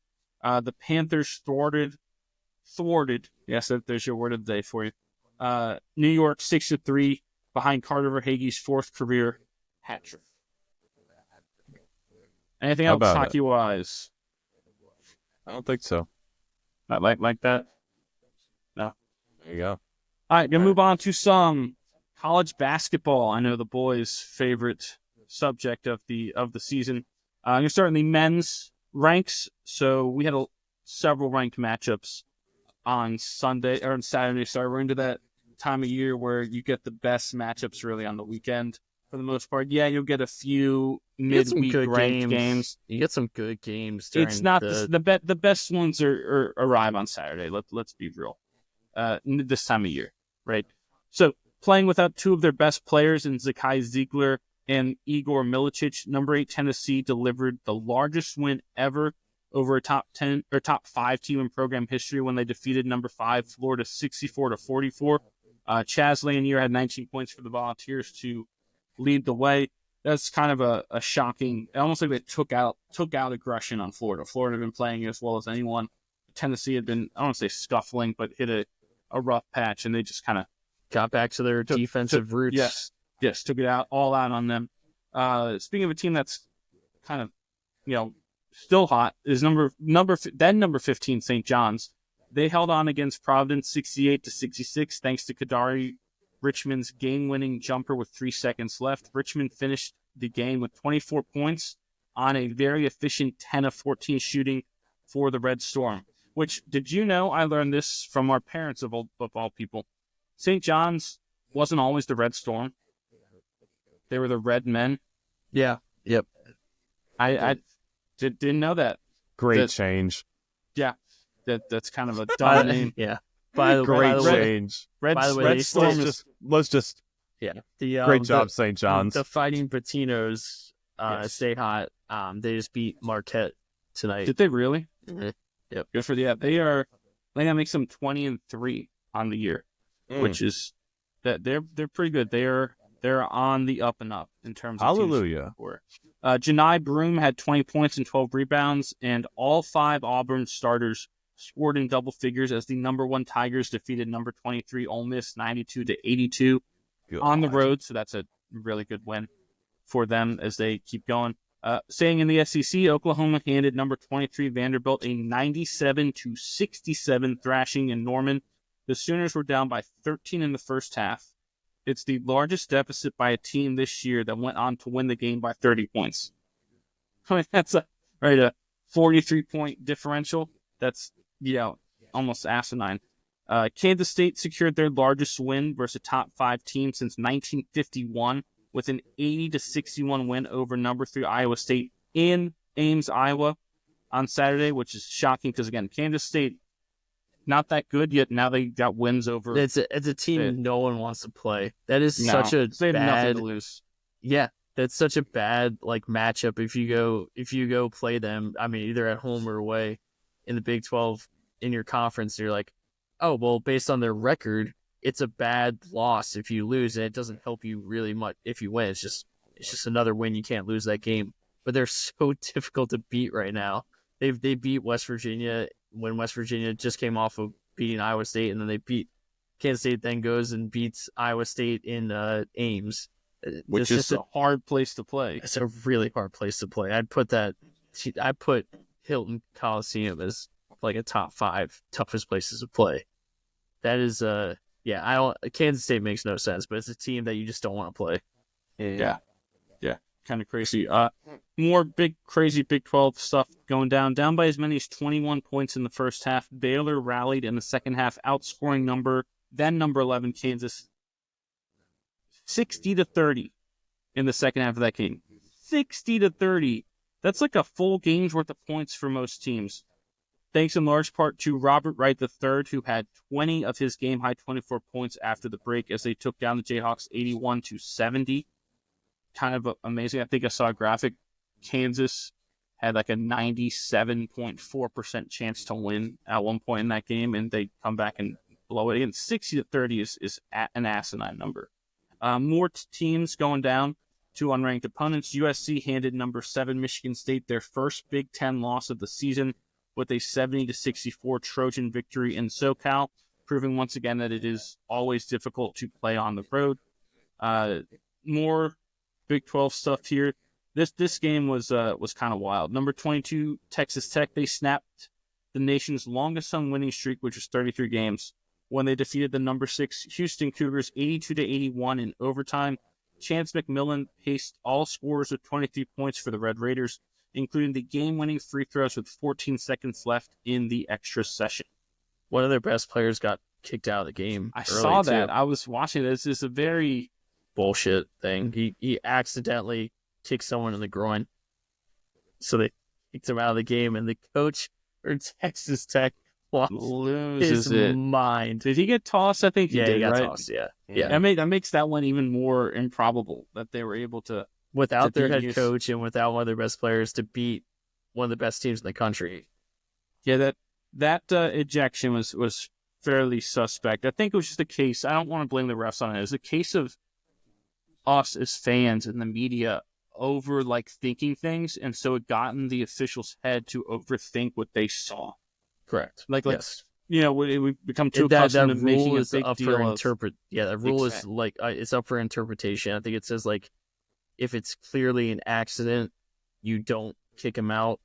[SPEAKER 1] the Panthers thwarted. Yes, there's your word of the day for you. New York 6-3 behind Carter Verhaeghe's 4th career hat trick. Anything else hockey-wise?
[SPEAKER 2] I don't think so.
[SPEAKER 1] Not like that? No.
[SPEAKER 2] There you go.
[SPEAKER 1] All right, gonna move on to some college basketball. I know the boys' favorite subject of the season. I'm gonna start in the men's ranks. So we had several ranked matchups on Sunday or on Saturday. Sorry, we're into that time of year where you get the best matchups really on the weekend for the most part. Yeah, you'll get a few midweek ranked games.
[SPEAKER 3] You get some good games.
[SPEAKER 1] It's not the best ones arrive on Saturday. Let's be real. This time of year, right? So playing without 2 of their best players in Zakai Ziegler and Igor Milicic, number 8 Tennessee delivered the largest win ever over a top 10 or top 5 team in program history when they defeated number 5 Florida 64-44. Chaz Lanier had 19 points for the Volunteers to lead the way. That's kind of a shocking, almost like they took out aggression on Florida. Florida had been playing as well as anyone. Tennessee had been, I don't want to say scuffling, but hit a rough patch, and they just kind of
[SPEAKER 3] got back to their defensive roots.
[SPEAKER 1] Yes, took it all out on them. Speaking of a team that's kind of, still hot, is number 15 St. John's. They held on against Providence 68-66 thanks to Kadari Richmond's game-winning jumper with 3 seconds left. Richmond finished the game with 24 points on a very efficient 10 of 14 shooting for the Red Storm. Which, did you know, I learned this from our parents of all people. St. John's wasn't always the Red Storm. They were the Red Men.
[SPEAKER 3] Yeah. Yep.
[SPEAKER 1] I didn't know that.
[SPEAKER 2] Great change.
[SPEAKER 1] Yeah. That's kind of a dumb name.
[SPEAKER 3] Yeah.
[SPEAKER 2] Great change.
[SPEAKER 1] Red Storm
[SPEAKER 2] let's just great job, St. John's.
[SPEAKER 3] The Fighting Patinos stay hot. They just beat Marquette tonight.
[SPEAKER 1] Did they really?
[SPEAKER 3] Mm-hmm. Yep.
[SPEAKER 1] Good for them. They are. I think that makes them 20-3 on the year, which is that they're pretty good. They're on the up and up in terms of
[SPEAKER 2] hallelujah.
[SPEAKER 1] Janai Broom had 20 points and 12 rebounds, and all 5 Auburn starters scored in double figures as the number 1 Tigers defeated number 23 Ole Miss 92-82 on the road. So that's a really good win for them as they keep going. Staying in the SEC, Oklahoma handed number 23 Vanderbilt a 97-67 thrashing in Norman. The Sooners were down by 13 in the first half. It's the largest deficit by a team this year that went on to win the game by 30 points. I mean, that's a 43-point differential. That's, almost asinine. Kansas State secured their largest win versus a top 5 team since 1951 with an 80-61 win over number 3 Iowa State in Ames, Iowa on Saturday, which is shocking because, again, Kansas State, not that good yet. Now they got wins over.
[SPEAKER 3] It's a team no one wants to play. That is such a
[SPEAKER 1] they have
[SPEAKER 3] bad.
[SPEAKER 1] Nothing to lose.
[SPEAKER 3] Yeah, that's such a bad matchup. If you go play them, I mean, either at home or away in the Big 12 in your conference, you're like, oh well, based on their record, it's a bad loss if you lose, and it doesn't help you really much if you win. It's just another win. You can't lose that game. But they're so difficult to beat right now. They beat West Virginia when West Virginia just came off of beating Iowa State, and then they beat Kansas State. Then goes and beats Iowa State in Ames,
[SPEAKER 1] which is a hard place to play.
[SPEAKER 3] It's a really hard place to play. I put Hilton Coliseum as like a top 5 toughest places to play. That is Kansas State makes no sense, but it's a team that you just don't want to play.
[SPEAKER 1] Yeah. Kind of crazy. More crazy Big 12 stuff going down. Down by as many as 21 points in the first half. Baylor rallied in the second half, outscoring number 11 Kansas 60-30 in the second half of that game. 60-30. That's like a full game's worth of points for most teams. Thanks in large part to Robert Wright III, who had 20 of his game-high 24 points after the break as they took down the Jayhawks 81-70. Kind of amazing. I think I saw a graphic. Kansas had like a 97.4% chance to win at one point in that game, and they come back and blow it again. 60-30 is an asinine number. More teams going down to unranked opponents. USC handed number 7 Michigan State their first Big Ten loss of the season with a 70-64 Trojan victory in SoCal, proving once again that it is always difficult to play on the road. More Big 12 stuff here. This game was kind of wild. Number 22 Texas Tech, they snapped the nation's longest winning streak, which was 33 games, when they defeated the number 6 Houston Cougars 82-81 in overtime. Chance McMillan paced all scorers with 23 points for the Red Raiders, including the game-winning free throws with 14 seconds left in the extra session.
[SPEAKER 3] One of their best players got kicked out of the game.
[SPEAKER 1] I saw that.
[SPEAKER 3] Too.
[SPEAKER 1] I was watching this. It's a very
[SPEAKER 3] bullshit thing. He accidentally kicked someone in the groin, so they kicked him out of the game, and the coach for Texas Tech
[SPEAKER 1] loses
[SPEAKER 3] his mind.
[SPEAKER 1] Did he get tossed? I think he did.
[SPEAKER 3] He got
[SPEAKER 1] right?
[SPEAKER 3] tossed. Yeah.
[SPEAKER 1] That makes that one even more improbable that they were able to,
[SPEAKER 3] without their head coach and without one of their best players, to beat one of the best teams in the country.
[SPEAKER 1] Yeah, that ejection was fairly suspect. I think it was just a case. I don't want to blame the refs on it. It was a case of us as fans and the media over thinking things, and so it got in the officials' head to overthink what they saw.
[SPEAKER 3] Correct.
[SPEAKER 1] Yes. We become too accustomed to making a big deal of.
[SPEAKER 3] That rule is it's up for interpretation. I think it says if it's clearly an accident, you don't kick him out.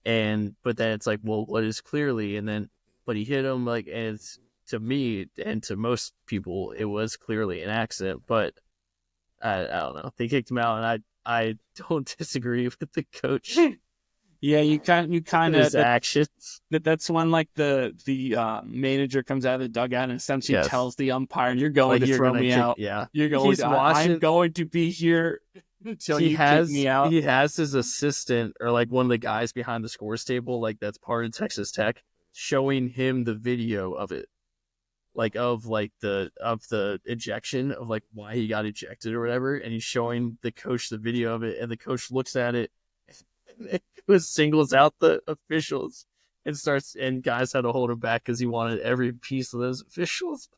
[SPEAKER 3] But then it's what is clearly, but he hit him and it's, to me and to most people, it was clearly an accident. But I don't know. They kicked him out, and I don't disagree with the coach.
[SPEAKER 1] Yeah, you kind of
[SPEAKER 3] actions.
[SPEAKER 1] That's when the manager comes out of the dugout and essentially tells the umpire, "You're going to throw me out.
[SPEAKER 3] Yeah,
[SPEAKER 1] you're going. I'm going to be here until you kick me out."
[SPEAKER 3] He has his assistant or one of the guys behind the scores table, that's part of Texas Tech, showing him the video of it. Of the ejection of why he got ejected or whatever, and he's showing the coach the video of it, and the coach looks at it and singles out the officials and guys had to hold him back because he wanted every piece of those officials.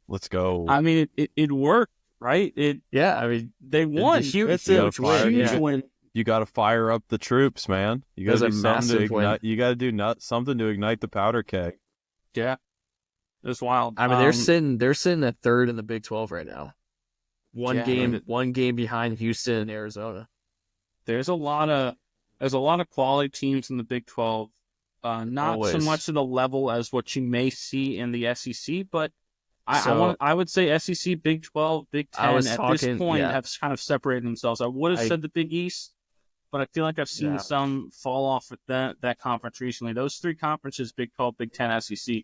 [SPEAKER 2] Let's go.
[SPEAKER 1] I mean, it worked, right? They won.
[SPEAKER 3] It's a huge win.
[SPEAKER 2] You got to fire up the troops, man. You got to do something to ignite.
[SPEAKER 3] Win.
[SPEAKER 2] You got to do something to ignite the powder keg.
[SPEAKER 1] Yeah. It's wild.
[SPEAKER 3] I mean, they're sitting at third in the Big 12 right now. One game behind Houston and Arizona.
[SPEAKER 1] There's a lot of quality teams in the Big 12. Not so much to the level as what you may see in the SEC, but I would say SEC, Big 12, Big 10 this point have kind of separated themselves. I would have said the Big East, but I feel like I've seen some fall off with that conference recently. Those three conferences, Big 12, Big 10, SEC,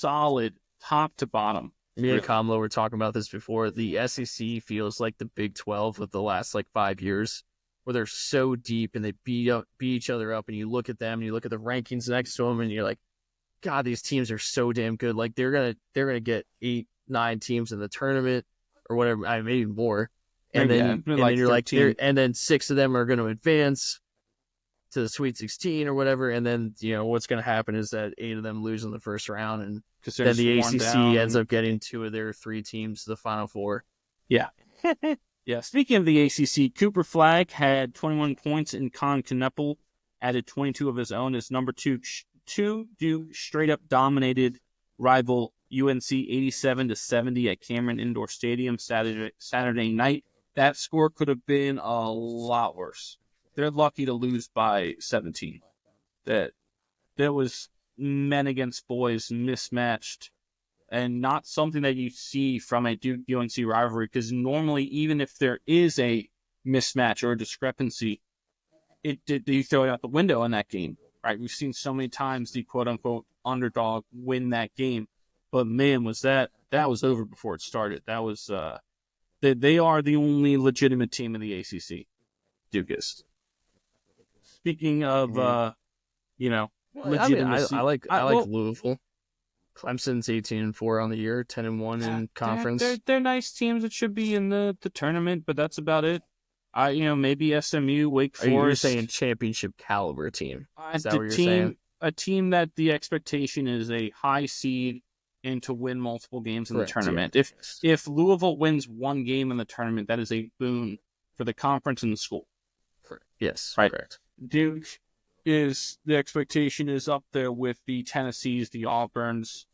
[SPEAKER 1] solid top to bottom.
[SPEAKER 3] Me and Kamlo were talking about this before. The SEC feels like the Big 12 of the last 5 years, where they're so deep and they beat each other up. And you look at them and you look at the rankings next to them, and you're like, God, these teams are so damn good. Like they're gonna get 8, 9 teams in the tournament or whatever, maybe more. And then you're 13. Like, and then 6 of them are going to advance to the Sweet 16 or whatever. And then what's going to happen is that 8 of them lose in the first round, and then the ACC ends up getting 2 of their 3 teams to the Final Four.
[SPEAKER 1] Yeah. Yeah. Speaking of the ACC, Cooper Flagg had 21 points in Con-Knuckle, added 22 of his own. His number 2 Duke straight up dominated rival UNC 87-70 at Cameron Indoor Stadium Saturday night. That score could have been a lot worse. They're lucky to lose by 17. That was men against boys mismatched, and not something that you see from a Duke UNC rivalry, because normally, even if there is a mismatch or a discrepancy, you throw it out the window in that game, right? We've seen so many times the quote unquote underdog win that game, but man, that was over before it started. That was they are the only legitimate team in the ACC. Duke is. Speaking of legitimacy,
[SPEAKER 3] I like Louisville. Clemson's 18-4 on the year, 10-1 in conference.
[SPEAKER 1] They're nice teams that should be in the tournament, but that's about it. Maybe SMU, Wake Forest.
[SPEAKER 3] You're saying championship caliber team? Is that what you're saying?
[SPEAKER 1] A team that the expectation is a high seed and to win multiple games in the tournament. Yeah. If Louisville wins 1 game in the tournament, that is a boon for the conference and the school.
[SPEAKER 3] Yes,
[SPEAKER 1] right.
[SPEAKER 3] Correct.
[SPEAKER 1] Duke the expectation is up there with the Tennessees, the Auburns,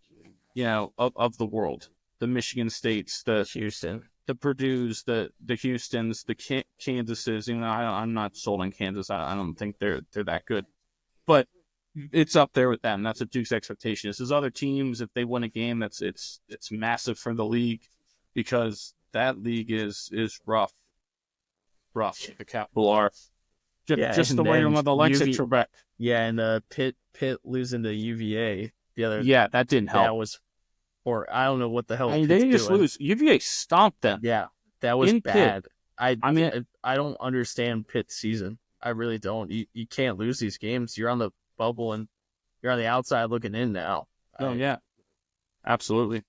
[SPEAKER 1] of the world, the Michigan States, the
[SPEAKER 3] Houston,
[SPEAKER 1] the Purdue's, the Houston's, the Kansas's. I'm not sold on Kansas. I don't think they're that good, but it's up there with them. That's what Duke's expectation is. There's other teams, if they win a game, it's massive for the league, because that league is rough, the capital R. Just the way the Leipzig Trebek.
[SPEAKER 3] Yeah, and Pitt losing to UVA the other.
[SPEAKER 1] Yeah, that didn't help.
[SPEAKER 3] That was, or I don't know what the hell.
[SPEAKER 1] They didn't just lose. UVA stomped them.
[SPEAKER 3] Yeah, that was bad.
[SPEAKER 1] Pitt.
[SPEAKER 3] I don't understand Pitt's season. I really don't. You can't lose these games. You're on the bubble and you're on the outside looking in now.
[SPEAKER 1] Oh yeah, absolutely.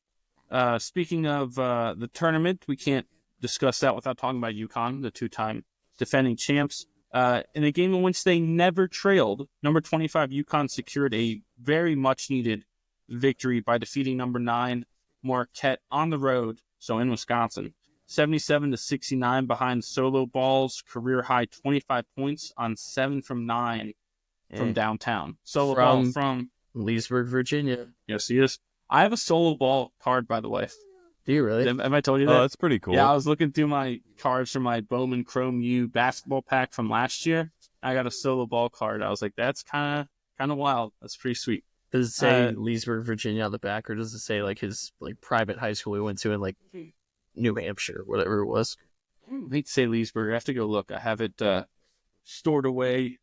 [SPEAKER 1] Speaking of the tournament, we can't discuss that without talking about UConn, the 2-time defending champs. In a game in which they never trailed, number 25 UConn secured a very much-needed victory by defeating number 9 Marquette on the road, so in Wisconsin, 77-69 behind Solo Ball's career-high 25 points on 7 from 9 from downtown. Solo Ball from
[SPEAKER 3] Leesburg, Virginia.
[SPEAKER 1] Yes, he is. I have a Solo Ball card, by the way.
[SPEAKER 3] Do you really?
[SPEAKER 1] Have I told you that?
[SPEAKER 2] Oh, that's pretty cool.
[SPEAKER 1] Yeah, I was looking through my cards from my Bowman Chrome U basketball pack from last year. I got a Solo Ball card. I was like, that's kind of wild. That's pretty sweet.
[SPEAKER 3] Does it say Leesburg, Virginia on the back, or does it say his private high school he went to in New Hampshire, whatever it was?
[SPEAKER 1] I hate to say Leesburg. I have to go look. I have it stored away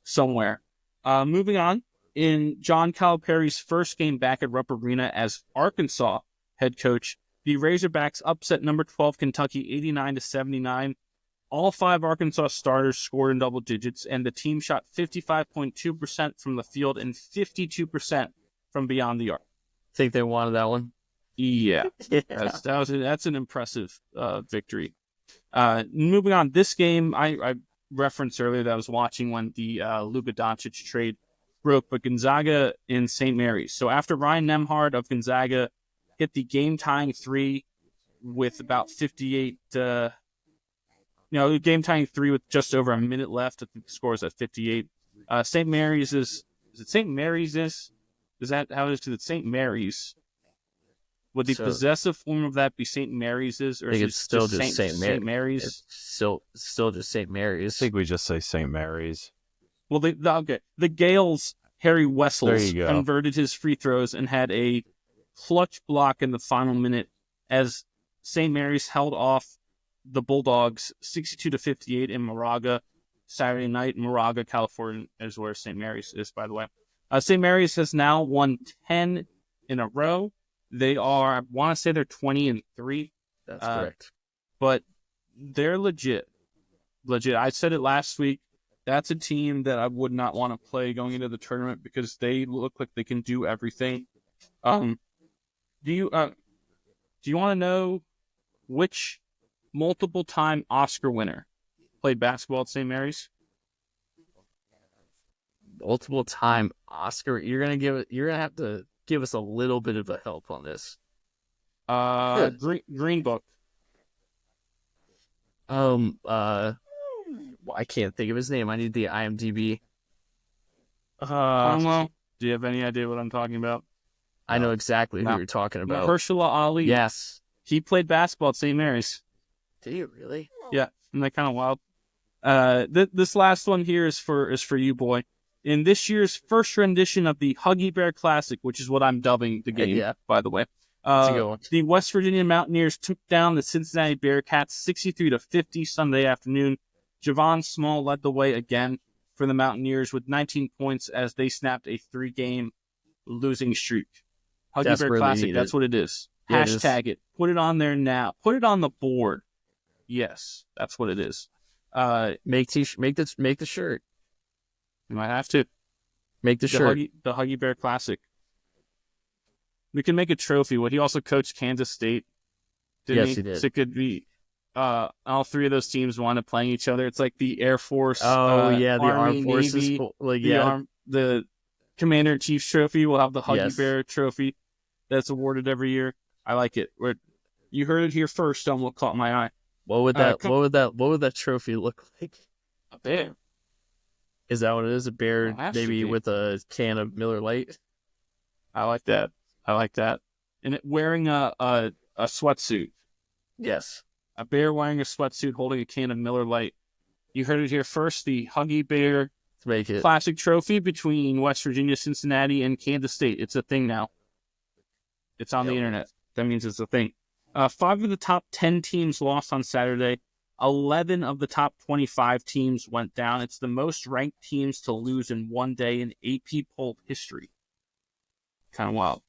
[SPEAKER 1] somewhere. Moving on, in John Calipari's first game back at Rupp Arena as Arkansas head coach, the Razorbacks upset number 12 Kentucky 89-79. All 5 Arkansas starters scored in double digits, and the team shot 55.2% from the field and 52% from beyond the arc.
[SPEAKER 3] Think they wanted that one?
[SPEAKER 1] Yeah. That's an impressive victory. Moving on, this game I referenced earlier that I was watching when the Luka Doncic trade broke, but Gonzaga in St. Mary's. So after Ryan Nembhard of Gonzaga hit the game-tying 3 with about 58, game-tying 3 with just over a minute left. I think the score is at 58. St. Mary's is it St. Mary's is? Is that how it is? Because it's St. Mary's. Would the possessive form of that be St. Mary's is? Or
[SPEAKER 3] I think
[SPEAKER 1] is
[SPEAKER 3] it's still just St.
[SPEAKER 1] Mary's?
[SPEAKER 3] It's still just St. Mary's.
[SPEAKER 2] I think we just say St. Mary's.
[SPEAKER 1] Well, the Gales' Harry Wessels converted his free throws and had a clutch block in the final minute as St. Mary's held off the Bulldogs 62-58 in Moraga Saturday night. Moraga, California is where St. Mary's is, by the way. St. Mary's has now won 10 in a row. They are, I want to say they're 20-3.
[SPEAKER 3] That's correct.
[SPEAKER 1] But they're legit. I said it last week. That's a team that I would not want to play going into the tournament because they look like they can do everything. Do you want to know which multiple-time Oscar winner played basketball at St. Mary's?
[SPEAKER 3] Multiple-time Oscar. You're gonna have to give us a little bit of a help on this.
[SPEAKER 1] Green Book.
[SPEAKER 3] I can't think of his name. I need the IMDb.
[SPEAKER 1] Do you have any idea what I'm talking about?
[SPEAKER 3] I know exactly who you're talking about.
[SPEAKER 1] Mahershala Ali.
[SPEAKER 3] Yes.
[SPEAKER 1] He played basketball at St. Mary's.
[SPEAKER 3] Did you really?
[SPEAKER 1] Yeah. Isn't that kind of wild? This last one here is for you, boy. In this year's first rendition of the Huggy Bear Classic, which is what I'm dubbing the game, by the way. The West Virginia Mountaineers took down the Cincinnati Bearcats 63-50 Sunday afternoon. Javon Small led the way again for the Mountaineers with 19 points as they snapped a 3-game losing streak. Huggy Bear Classic, that's what it is. Yeah, Hashtag it. Put it on there now. Put it on the board. Yes, that's what it is.
[SPEAKER 3] Make the shirt.
[SPEAKER 1] You might have to.
[SPEAKER 3] Make the shirt.
[SPEAKER 1] The Huggy Bear Classic. We can make a trophy. He also coached Kansas State?
[SPEAKER 3] Yes, he did.
[SPEAKER 1] So it could be all three of those teams wound up playing each other. It's like the Air Force.
[SPEAKER 3] The
[SPEAKER 1] Army,
[SPEAKER 3] Armed Forces.
[SPEAKER 1] Navy, the Commander-in-Chief's trophy will have the Huggy Bear trophy that's awarded every year. I like it. You heard it here first. What caught my eye.
[SPEAKER 3] What would that trophy look like?
[SPEAKER 1] A bear.
[SPEAKER 3] Is that what it is? A bear, maybe with a can of Miller Lite?
[SPEAKER 1] I like that. And wearing a sweatsuit.
[SPEAKER 3] Yes.
[SPEAKER 1] A bear wearing a sweatsuit holding a can of Miller Lite. You heard it here first. The Huggy Bear Classic Trophy between West Virginia, Cincinnati, and Kansas State. It's a thing now. It's on the internet. That means it's a thing. 5 of the top 10 teams lost on Saturday. 11 of the top 25 teams went down. It's the most ranked teams to lose in one day in AP poll history. Kind of wild.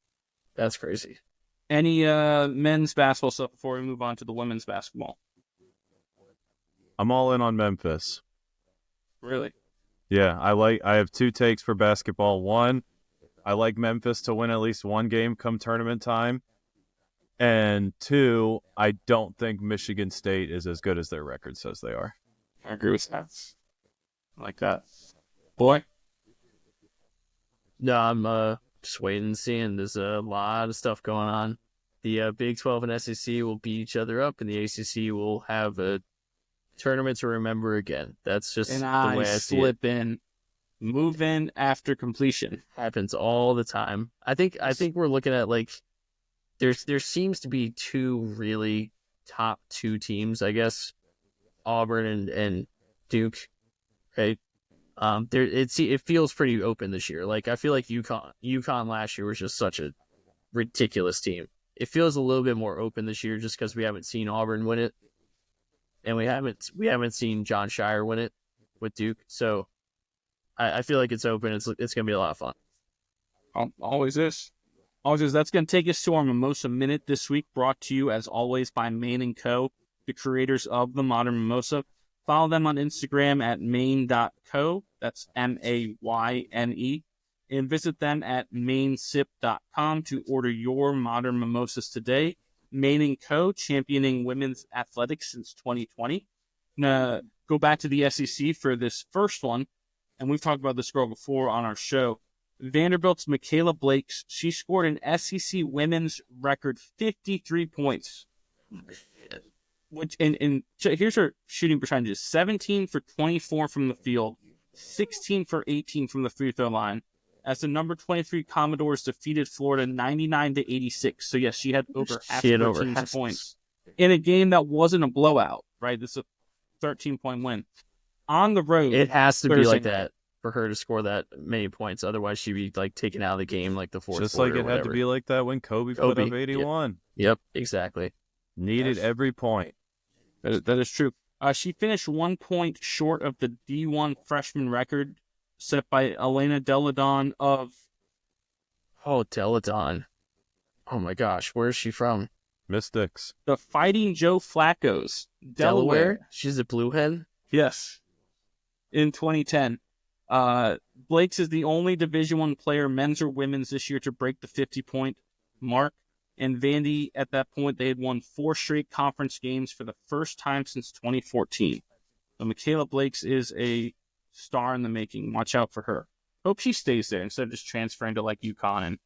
[SPEAKER 3] That's crazy.
[SPEAKER 1] Any men's basketball stuff before we move on to the women's basketball?
[SPEAKER 2] I'm all in on Memphis.
[SPEAKER 1] Really?
[SPEAKER 2] Yeah, I have 2 takes for basketball. One, I like Memphis to win at least one game come tournament time. And 2, I don't think Michigan State is as good as their record says they are.
[SPEAKER 1] I agree with that. I like that. Boy?
[SPEAKER 3] No, I'm just waiting and seeing. There's a lot of stuff going on. The Big 12 and SEC will beat each other up, and the ACC will have a tournament to remember again. That's just the way I see it.
[SPEAKER 1] Move in after completion.
[SPEAKER 3] Happens all the time. I think we're looking at there seems to be 2 really top 2 teams, I guess, Auburn and Duke, right? It feels pretty open this year. I feel like UConn last year was just such a ridiculous team. It feels a little bit more open this year just because we haven't seen Auburn win it, and we haven't seen John Shire win it with Duke. So I feel like it's open. It's gonna be a lot of fun.
[SPEAKER 1] Always is. That's going to take us to our Mimosa Minute this week, brought to you, as always, by Maine & Co., the creators of the Modern Mimosa. Follow them on Instagram at maine.co, that's MAYNE, and visit them at mainsip.com to order your Modern Mimosas today. Maine & Co., championing women's athletics since 2020. Now, go back to the SEC for this first one, and we've talked about this girl before on our show. Vanderbilt's Michaela Blakes, she scored an SEC women's record 53 points. Which here's her shooting percentages: 17 for 24 from the field, 16 for 18 from the free throw line, as the number 23 Commodores defeated Florida 99-86. So yes, she had over half of her team's points in a game that wasn't a blowout. Right, this is a 13-point win on the road.
[SPEAKER 3] It has to be like that for her to score that many points. Otherwise, she'd be taken out of the game the fourth quarter.
[SPEAKER 2] Just like it had to be like that when Kobe put up 81.
[SPEAKER 3] Yep, exactly.
[SPEAKER 2] Needed every point.
[SPEAKER 1] That is true. She finished 1 point short of the D1 freshman record set by Elena Deladon of...
[SPEAKER 3] Oh, Deladon. Oh my gosh, where is she from?
[SPEAKER 2] Mystics.
[SPEAKER 1] The Fighting Joe Flaccos, Delaware.
[SPEAKER 3] She's a bluehead.
[SPEAKER 1] Yes, in 2010. Blakes is the only Division I player, men's or women's, this year to break the 50-point mark. And Vandy, at that point, they had won 4 straight conference games for the first time since 2014. So Michaela Blakes is a star in the making. Watch out for her. Hope she stays there instead of just transferring to like UConn and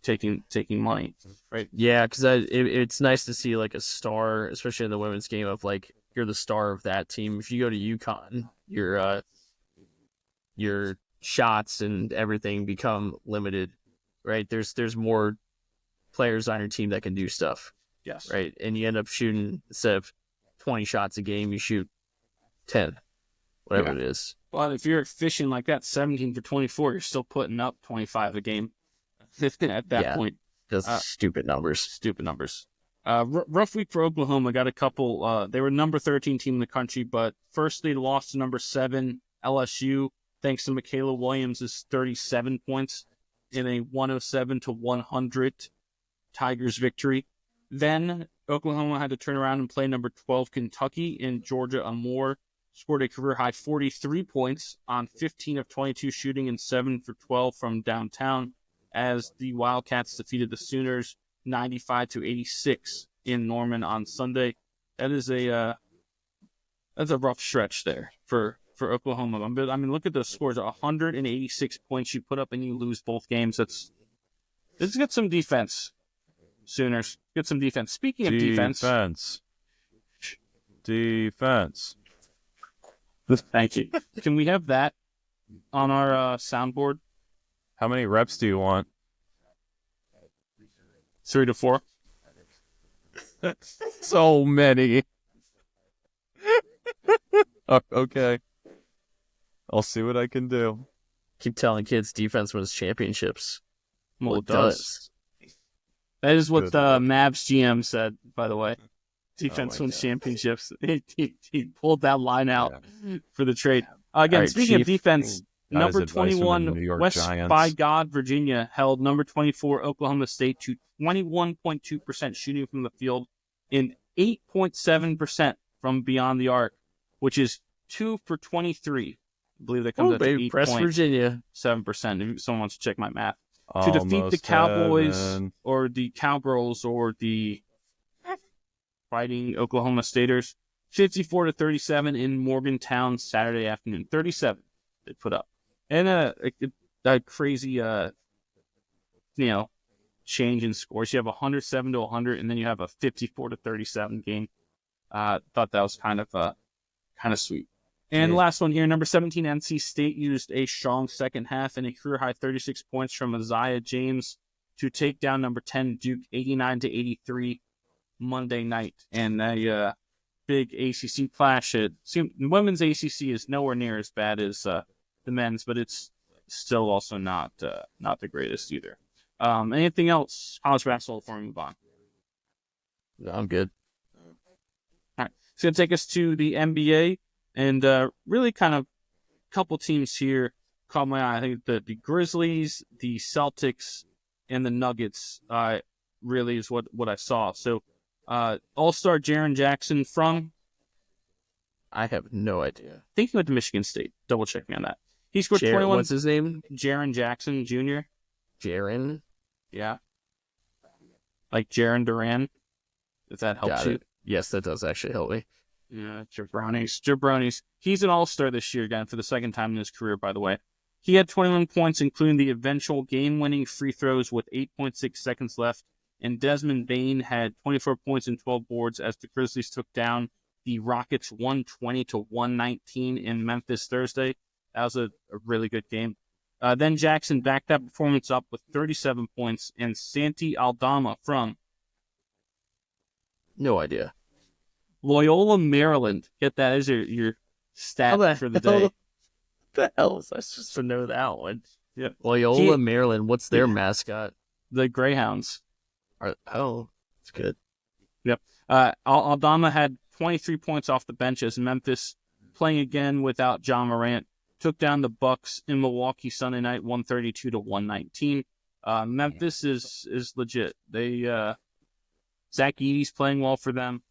[SPEAKER 1] taking money. Right?
[SPEAKER 3] Yeah, because it's nice to see like a star, especially in the women's game, of like you're the star of that team. If you go to UConn, your shots and everything become limited, right? There's more players on your team that can do stuff.
[SPEAKER 1] Yes.
[SPEAKER 3] Right. And you end up shooting, instead of 20 shots a game, you shoot 10, whatever it is.
[SPEAKER 1] Well, if you're efficient like that, 17 for 24, you're still putting up 25 a game at that point.
[SPEAKER 3] That's stupid numbers.
[SPEAKER 1] Stupid numbers. Rough week for Oklahoma. Got a couple. They were number 13 team in the country, but first they lost to number 7 LSU thanks to Michaela Williams' 37 points in a 107-100 Tigers victory. Then Oklahoma had to turn around and play number 12 Kentucky, and Georgia Amore scored a career-high 43 points on 15 of 22 shooting and 7 for 12 from downtown as the Wildcats defeated the Sooners 95-86 in Norman on Sunday. That's a rough stretch there for Oklahoma. I mean, look at the scores: 186 points you put up, and you lose both games. Let's get some defense, Sooners. Get some defense. Speaking of defense. Thank you. Can we have that on our soundboard?
[SPEAKER 2] How many reps do you want?
[SPEAKER 1] 3 to 4.
[SPEAKER 2] So many. Okay. I'll see what I can do.
[SPEAKER 3] Keep telling kids defense wins championships.
[SPEAKER 1] Well, it does. That is what the Mavs GM said, by the way. Defense wins championships. He pulled that line out for the trade. Again, speaking of defense, number 21, West by God, Virginia, held number 24, Oklahoma State, to 21.2% shooting from the field and 8.7% from beyond the arc, which is 2 for 23. I believe that comes out to 8.7%. If someone wants to check my math. To defeat the Cowboys or the Cowgirls or the Fighting Oklahoma Staters, 54-37 in Morgantown Saturday afternoon. 37 they put up. And a crazy, change in scores. You have 107-100, and then you have a 54-37 game. Thought that was kind of sweet. And the last one here, number 17, NC State used a strong second half and a career-high 36 points from Isaiah James to take down number 10, Duke, 89-83 Monday night. And a big ACC clash. Women's ACC is nowhere near as bad as the men's, but it's still also not the greatest either. Anything else, college basketball, before we move on?
[SPEAKER 3] I'm good.
[SPEAKER 1] All right. It's going to take us to the NBA. And really kind of a couple teams here caught my eye. I think the Grizzlies, the Celtics, and the Nuggets really is what I saw. So All-Star Jaren Jackson from?
[SPEAKER 3] I have no idea.
[SPEAKER 1] I think he went to Michigan State. Double check me on that. He scored 21.
[SPEAKER 3] What's his name?
[SPEAKER 1] Jaren Jackson Jr.
[SPEAKER 3] Jaren?
[SPEAKER 1] Yeah. Like Jaren Duran. If that helps you.
[SPEAKER 3] Yes, that does actually help me.
[SPEAKER 1] Yeah, Jabronis. He's an all-star this year again for the second time in his career, by the way. He had 21 points, including the eventual game-winning free throws with 8.6 seconds left. And Desmond Bane had 24 points and 12 boards as the Grizzlies took down the Rockets 120-119 in Memphis Thursday. That was a really good game. Then Jackson backed that performance up with 37 points, and Santi Aldama from?
[SPEAKER 3] No idea.
[SPEAKER 1] Loyola, Maryland. Get that as your stat for the day.
[SPEAKER 3] What the hell is that? Just to know that one. Yeah. Loyola, Maryland. What's their mascot?
[SPEAKER 1] The Greyhounds.
[SPEAKER 3] It's good.
[SPEAKER 1] Yep. Aldama had 23 points off the bench as Memphis, playing again without John Morant, took down the Bucks in Milwaukee Sunday night, 132-119. Memphis is legit. They Zach Edey's playing well for them.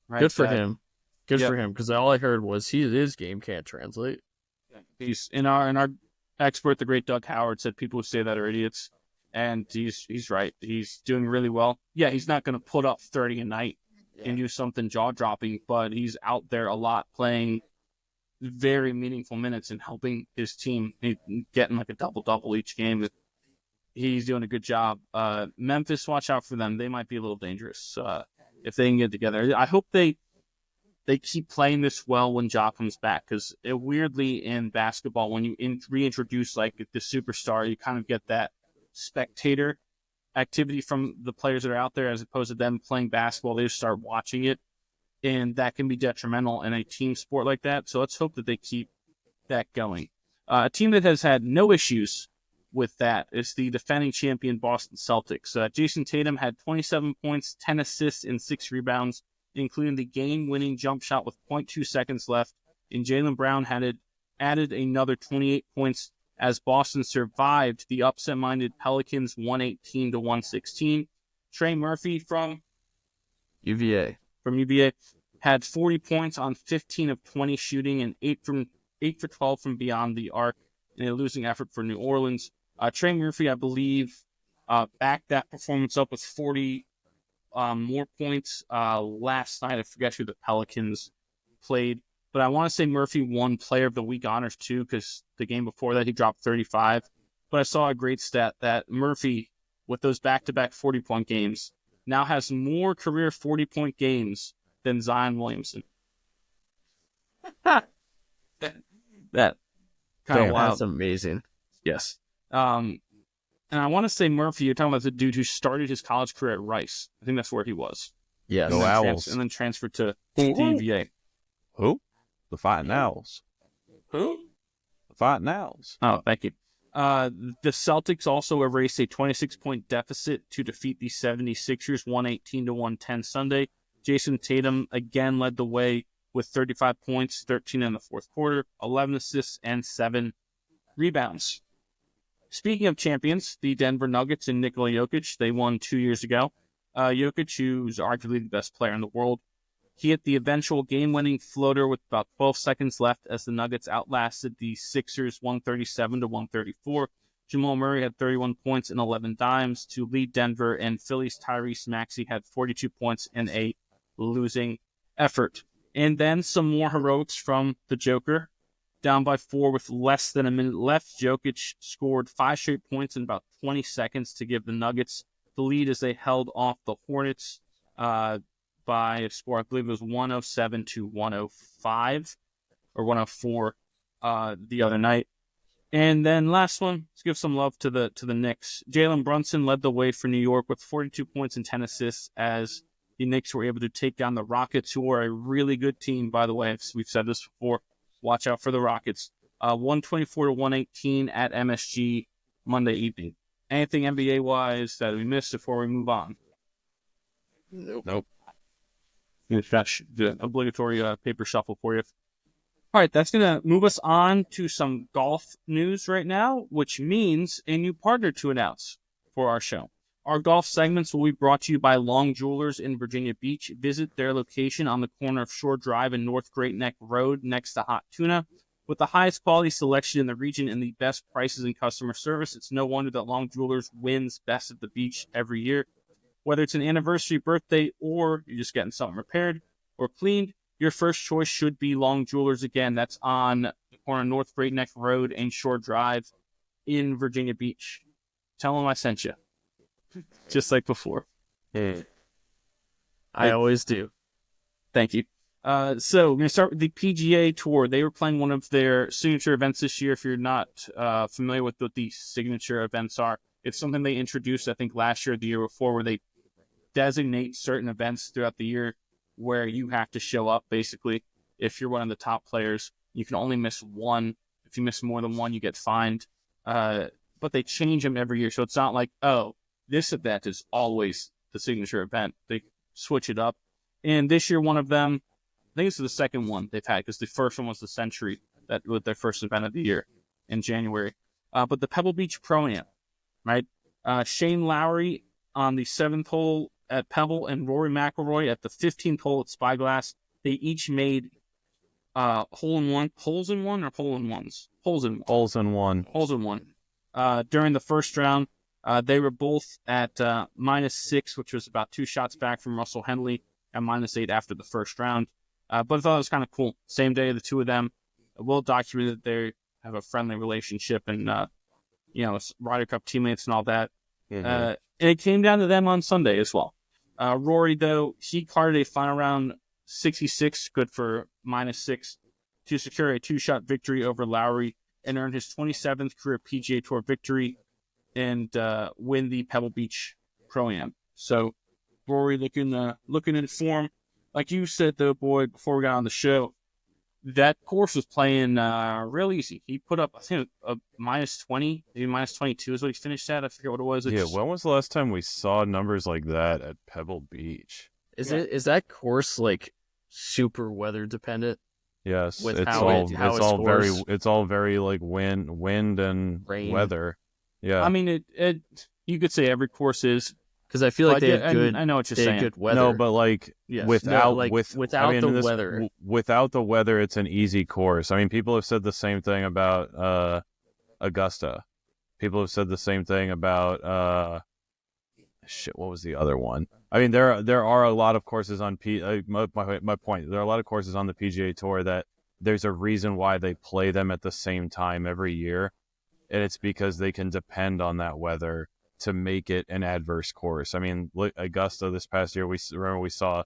[SPEAKER 1] Right?
[SPEAKER 3] Good for him. Good for him, because all I heard was his game can't translate.
[SPEAKER 1] He's in our expert, the great Doug Howard, said people who say that are idiots, and he's right. He's doing really well. Yeah, he's not going to put up 30 a night and do something jaw dropping, but he's out there a lot playing very meaningful minutes and helping his team, getting like a double each game. He's doing a good job. Memphis, watch out for them. They might be a little dangerous if they can get together. I hope they keep playing this well when Ja comes back, because weirdly in basketball, when you reintroduce like the superstar, you kind of get that spectator activity from the players that are out there as opposed to them playing basketball. They just start watching it, and that can be detrimental in a team sport like that. So let's hope that they keep that going. A team that has had no issues with that is the defending champion Boston Celtics. Jason Tatum had 27 points, 10 assists, and 6 rebounds, including the game-winning jump shot with 0.2 seconds left. And Jaylen Brown had added another 28 points as Boston survived the upset-minded Pelicans 118-116. Trey Murphy from
[SPEAKER 3] UVA
[SPEAKER 1] had 40 points on 15 of 20 shooting and 8 for 12 from beyond the arc in a losing effort for New Orleans. Trey Murphy, I believe, backed that performance up with 40 more points last night. I forget who the Pelicans played, but I want to say Murphy won Player of the Week honors too, because the game before that he dropped 35. But I saw a great stat that Murphy, with those back-to-back 40-point games, now has more career 40-point games than Zion Williamson. That kind of wild.
[SPEAKER 3] That's amazing.
[SPEAKER 1] Yes. And I want to say Murphy, you're talking about the dude who started his college career at Rice. I think that's where he was.
[SPEAKER 3] Yes.
[SPEAKER 2] Go Owls.
[SPEAKER 1] And then transferred to UVA.
[SPEAKER 2] Who? The Fighting Owls.
[SPEAKER 1] Who?
[SPEAKER 2] The Fighting Owls.
[SPEAKER 1] Oh, thank you. The Celtics also erased a 26-point deficit to defeat the 76ers 118-110 Sunday. Jason Tatum again led the way with 35 points, 13 in the fourth quarter, 11 assists, and 7 rebounds. Speaking of champions, the Denver Nuggets and Nikola Jokic, they won 2 years ago. Jokic, who's arguably the best player in the world, he hit the eventual game-winning floater with about 12 seconds left as the Nuggets outlasted the Sixers 137-134. Jamal Murray had 31 points and 11 dimes to lead Denver, and Philly's Tyrese Maxey had 42 points in a losing effort. And then some more heroics from the Joker. Down by 4 with less than a minute left, Jokic scored 5 straight points in about 20 seconds to give the Nuggets the lead as they held off the Hornets by a score, I believe it was 107-105 or 104 the other night. And then last one, let's give some love to the Knicks. Jalen Brunson led the way for New York with 42 points and 10 assists as the Knicks were able to take down the Rockets, who are a really good team, by the way. We've said this before. Watch out for the Rockets. 124-118 at MSG Monday evening. Anything NBA-wise that we missed before we move on?
[SPEAKER 2] Nope.
[SPEAKER 1] The obligatory paper shuffle for you. All right, that's going to move us on to some golf news right now, which means a new partner to announce for our show. Our golf segments will be brought to you by Long Jewelers in Virginia Beach. Visit their location on the corner of Shore Drive and North Great Neck Road next to Hot Tuna. With the highest quality selection in the region and the best prices and customer service, it's no wonder that Long Jewelers wins Best at the Beach every year. Whether it's an anniversary, birthday, or you're just getting something repaired or cleaned, your first choice should be Long Jewelers. Again, that's on the corner of North Great Neck Road and Shore Drive in Virginia Beach. Tell them I sent you. Just like before.
[SPEAKER 3] I always do.
[SPEAKER 1] Thank you. So we're going to start with the PGA Tour. They were playing one of their signature events this year. If you're not familiar with what the signature events are, it's something they introduced, I think, last year or the year before, where they designate certain events throughout the year where you have to show up, basically. If you're one of the top players, you can only miss one. If you miss more than one, you get fined. But they change them every year. So it's not like, oh, this event is always the signature event. They switch it up. And this year, one of them, I think it's the second one they've had, because the first one was the Century, that was their first event of the year in January. But the Pebble Beach Pro-Am, right? Shane Lowry on the 7th hole at Pebble and Rory McIlroy at the 15th hole at Spyglass. They each made holes in one. During the first round, they were both at -6, which was about 2 shots back from Russell Henley, and -8 after the first round. But I thought it was kind of cool. Same day, the two of them well documented that they have a friendly relationship and Ryder Cup teammates and all that.
[SPEAKER 2] Mm-hmm.
[SPEAKER 1] And it came down to them on Sunday as well. Rory, though, he carded a final round 66, good for -6, to secure a 2-shot victory over Lowry and earn his 27th career PGA Tour victory and win the Pebble Beach Pro-Am. So Rory looking in form. Like you said, though, boy, before we got on the show, that course was playing real easy. He put up, I think, a -20, maybe -22 is what he finished at. I forget what it was.
[SPEAKER 2] When was the last time we saw numbers like that at Pebble Beach?
[SPEAKER 3] Is that course like super weather dependent?
[SPEAKER 2] Yes,
[SPEAKER 3] With
[SPEAKER 2] it's all very like wind and
[SPEAKER 3] rain.
[SPEAKER 2] weather. Yeah,
[SPEAKER 1] I mean, it you could say every course is.
[SPEAKER 3] Because I feel like they have good.
[SPEAKER 1] I know what you're
[SPEAKER 3] they
[SPEAKER 1] saying.
[SPEAKER 3] have good weather.
[SPEAKER 2] No, but like
[SPEAKER 1] Yes.
[SPEAKER 2] without
[SPEAKER 3] the weather.
[SPEAKER 2] Without the weather, it's an easy course. I mean, people have said the same thing about Augusta. People have said the same thing about what was the other one? I mean, there are a lot of courses on my point. There are a lot of courses on the PGA Tour that there's a reason why they play them at the same time every year, and it's because they can depend on that weather to make it an adverse course. I mean, look, Augusta this past year, we saw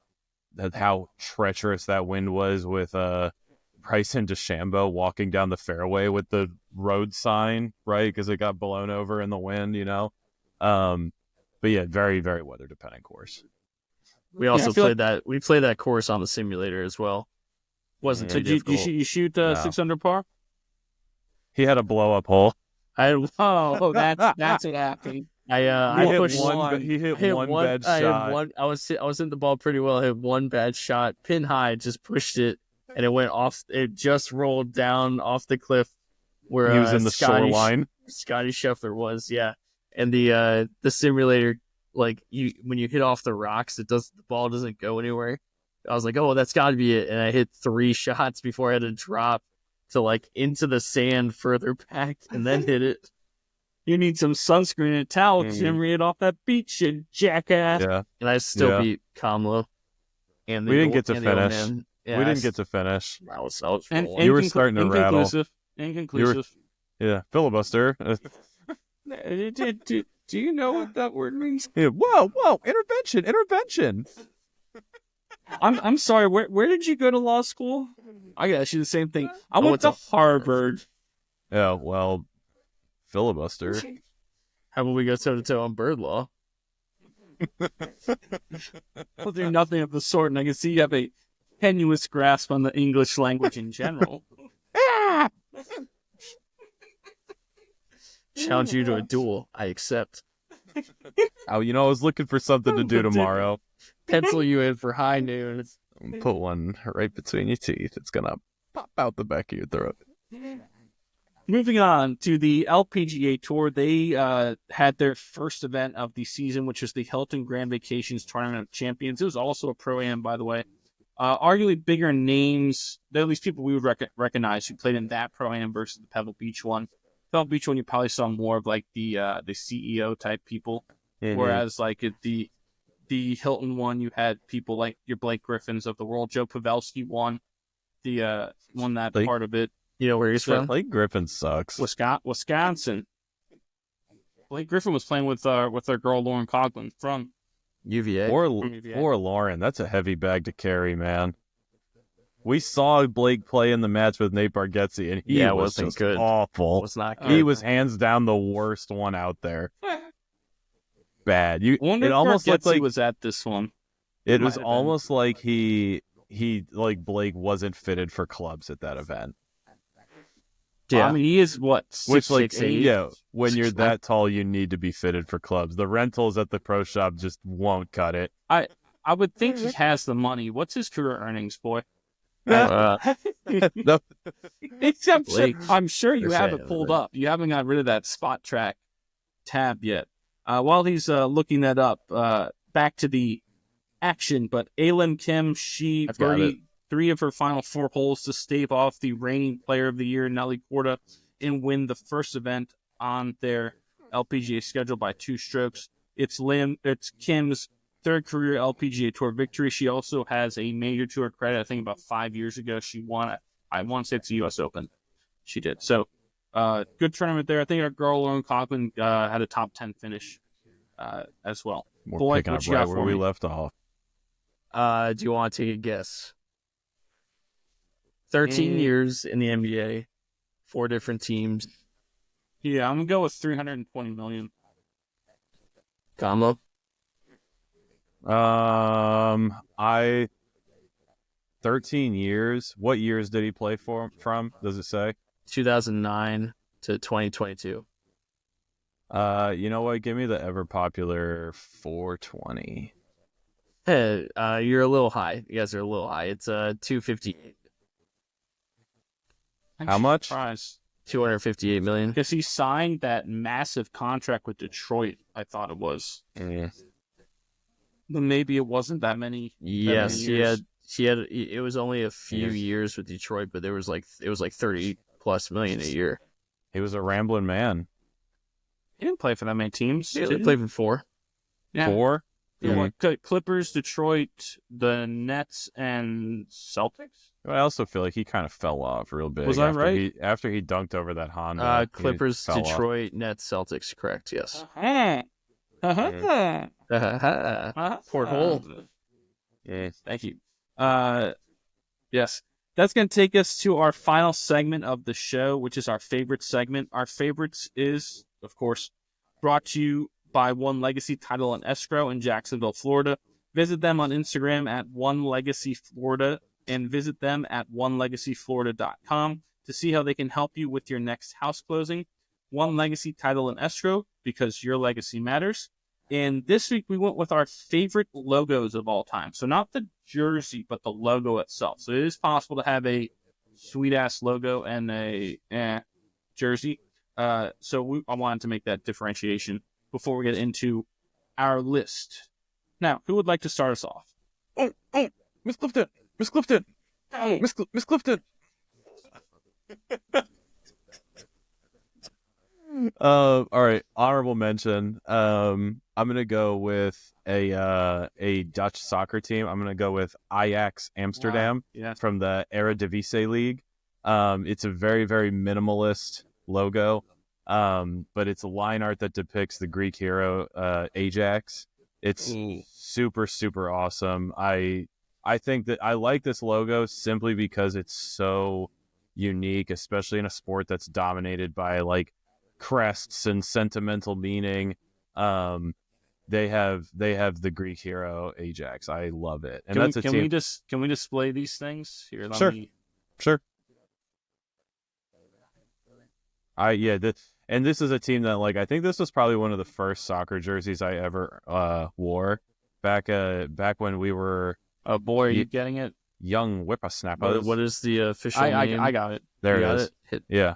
[SPEAKER 2] how treacherous that wind was with Bryson DeChambeau walking down the fairway with the road sign, right? Because it got blown over in the wind, But yeah, very, very weather dependent course.
[SPEAKER 3] We also played that. We played that course on the simulator as well. Wasn't too difficult.
[SPEAKER 1] You shoot 6 under par?
[SPEAKER 2] He had a blow up hole.
[SPEAKER 1] That's what happened.
[SPEAKER 2] He hit one bad shot.
[SPEAKER 3] I was hitting the ball pretty well. I hit one bad shot, pin high, just pushed it, and it went off. It just rolled down off the cliff where
[SPEAKER 2] he was in the shoreline.
[SPEAKER 3] Scotty Scheffler was, yeah. And the simulator, like when you hit off the rocks, the ball doesn't go anywhere. I was like, oh, that's got to be it. And I hit 3 shots before I had to drop to like into the sand further back, and then hit it. You need some sunscreen and a towel because you didn't read off that beach, you jackass.
[SPEAKER 2] Yeah.
[SPEAKER 3] And I still beat Kamlo. And
[SPEAKER 2] we didn't get to finish. We didn't get to finish.
[SPEAKER 3] I was
[SPEAKER 2] you were starting to rattle.
[SPEAKER 1] Inconclusive.
[SPEAKER 2] Filibuster.
[SPEAKER 1] Do you know what that word means?
[SPEAKER 2] Yeah. Whoa! Intervention!
[SPEAKER 1] I'm sorry. Where did you go to law school? I gotta ask you the same thing. I went to Harvard.
[SPEAKER 2] Yeah. Well, filibuster.
[SPEAKER 3] How about we go toe to toe on bird law?
[SPEAKER 1] I'll do nothing of the sort, and I can see you have a tenuous grasp on the English language in general.
[SPEAKER 3] Challenge you to a duel. I accept.
[SPEAKER 2] I was looking for something to do tomorrow.
[SPEAKER 3] Pencil you in for high noon.
[SPEAKER 2] Put one right between your teeth. It's gonna pop out the back of your throat.
[SPEAKER 1] Moving on to the LPGA Tour, they had their first event of the season, which was the Hilton Grand Vacations Tournament of Champions. It was also a Pro-Am, by the way. Arguably bigger names, at least people we would recognize who played in that Pro-Am versus the Pebble Beach one. Pebble Beach one, you probably saw more of like the CEO type people, whereas like at the Hilton one, you had people like your Blake Griffins of the world. Joe Pavelski won that part of it.
[SPEAKER 3] You know where he's from?
[SPEAKER 2] Blake Griffin sucks.
[SPEAKER 1] Wisconsin. Blake Griffin was playing with our girl Lauren Coughlin from
[SPEAKER 3] UVA.
[SPEAKER 2] Or Lauren. That's a heavy bag to carry, man. We saw Blake play in the match with Nate Bargatze, and he was just good. Awful.
[SPEAKER 3] Was not good.
[SPEAKER 2] He was hands down the worst one out there. Bad.
[SPEAKER 1] It almost looked like he was at this one.
[SPEAKER 2] It was almost like he like Blake wasn't fitted for clubs at that event.
[SPEAKER 1] Yeah, I mean he is what 6'8".
[SPEAKER 2] Yeah, when you're that tall, you need to be fitted for clubs. The rentals at the pro shop just won't cut it.
[SPEAKER 1] I would think he has the money. What's his career earnings, boy?
[SPEAKER 2] No.
[SPEAKER 1] I'm sure you have it pulled up. You haven't got rid of that spot track tab yet. While he's looking that up, back to the action. But Aylin Kim, she birdied 3 of her final 4 holes to stave off the reigning Player of the Year, Nelly Korda, and win the first event on their LPGA schedule by 2 strokes. It's Kim's 3rd career LPGA Tour victory. She also has a major tour credit. I think about 5 years ago she won it. I want to say it's the U.S. Open. She did. So, good tournament there. I think our girl Lauren Coughlin had a top 10 finish as well.
[SPEAKER 2] We're picking up right where we left off.
[SPEAKER 3] Do you want to take a guess? 13 years in the NBA, 4 different teams.
[SPEAKER 1] Yeah, I'm going to go with $320 million.
[SPEAKER 3] Combo?
[SPEAKER 2] 13 years. What years did he play from? Does it say?
[SPEAKER 3] 2009 to 2022.
[SPEAKER 2] You know what? Give me the ever popular 420.
[SPEAKER 3] Hey, you're a little high. You guys are a little high. It's 258.
[SPEAKER 2] How much?
[SPEAKER 3] $258 million.
[SPEAKER 1] Because he signed that massive contract with Detroit, I thought it was.
[SPEAKER 2] Mm.
[SPEAKER 1] But maybe it wasn't that many.
[SPEAKER 3] Yes, he had. It was only a few years with Detroit, but it was like 30+ million a year.
[SPEAKER 2] He was a rambling man.
[SPEAKER 1] He didn't play for that many teams.
[SPEAKER 3] He played for 4.
[SPEAKER 1] Yeah.
[SPEAKER 2] 4?
[SPEAKER 1] Yeah. Clippers, Detroit, the Nets, and Celtics.
[SPEAKER 2] I also feel like he kind of fell off real big.
[SPEAKER 1] Was that right?
[SPEAKER 2] After he dunked over that Honda.
[SPEAKER 3] Clippers, Detroit, Nets, Celtics. Correct. Yes. Port Hole.
[SPEAKER 2] Yeah.
[SPEAKER 1] Thank you. Yes. That's going to take us to our final segment of the show, which is our favorite segment. Our favorites is, of course, brought to you by One Legacy Title and Escrow in Jacksonville, Florida. Visit them on Instagram at One Legacy Florida and visit them at onelegacyflorida.com to see how they can help you with your next house closing. One Legacy Title and Escrow, because your legacy matters. And this week we went with our favorite logos of all time. So not the jersey, but the logo itself. So it is possible to have a sweet-ass logo and a jersey. I wanted to make that differentiation before we get into our list. Now, who would like to start us off?
[SPEAKER 2] Oh, Miss Clifton! Miss Clifton! Miss Clifton! All right, honorable mention. I'm gonna go with a Dutch soccer team. I'm gonna go with Ajax Amsterdam from the Eredivisie League. It's a very, very minimalist logo, but it's a line art that depicts the Greek hero Ajax. It's super, super awesome. I think that I like this logo simply because it's so unique, especially in a sport that's dominated by like crests and sentimental meaning. They have the Greek hero Ajax. I love it. And
[SPEAKER 1] can we display these things here?
[SPEAKER 2] Sure. This is a team that, like, I think this was probably one of the first soccer jerseys I ever wore back when we were.
[SPEAKER 1] Oh boy, are you getting it?
[SPEAKER 2] Young whippersnappers.
[SPEAKER 3] What is the official name?
[SPEAKER 1] I got it.
[SPEAKER 2] There it is. Yeah.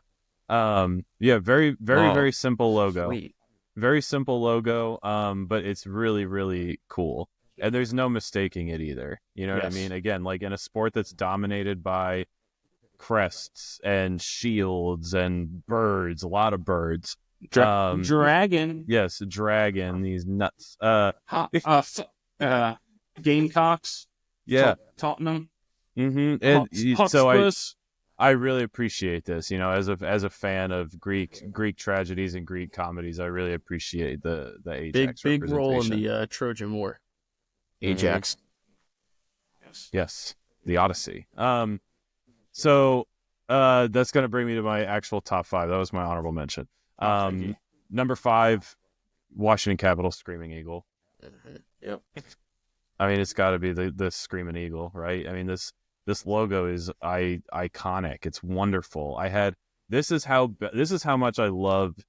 [SPEAKER 2] Very, very, very simple logo.
[SPEAKER 3] Sweet.
[SPEAKER 2] Very simple logo, but it's really, really cool. And there's no mistaking it either. You know what I mean? Again, like in a sport that's dominated by crests and shields and birds, a lot of birds.
[SPEAKER 1] Dragon.
[SPEAKER 2] Yes, dragon, these nuts.
[SPEAKER 1] Gamecocks.
[SPEAKER 2] Yeah.
[SPEAKER 1] Tottenham.
[SPEAKER 2] Mm-hmm. And so I really appreciate this, you know, as a fan of Greek tragedies and Greek comedies. I really appreciate the Ajax
[SPEAKER 3] big role in the Trojan War. Ajax.
[SPEAKER 2] Yes, the Odyssey. So that's going to bring me to my actual top 5. That was my honorable mention. Number 5, Washington Capitals Screaming Eagle.
[SPEAKER 3] Yep.
[SPEAKER 2] I mean, it's got to be the Screaming Eagle, right? I mean, this logo is iconic. It's wonderful. This is how much I loved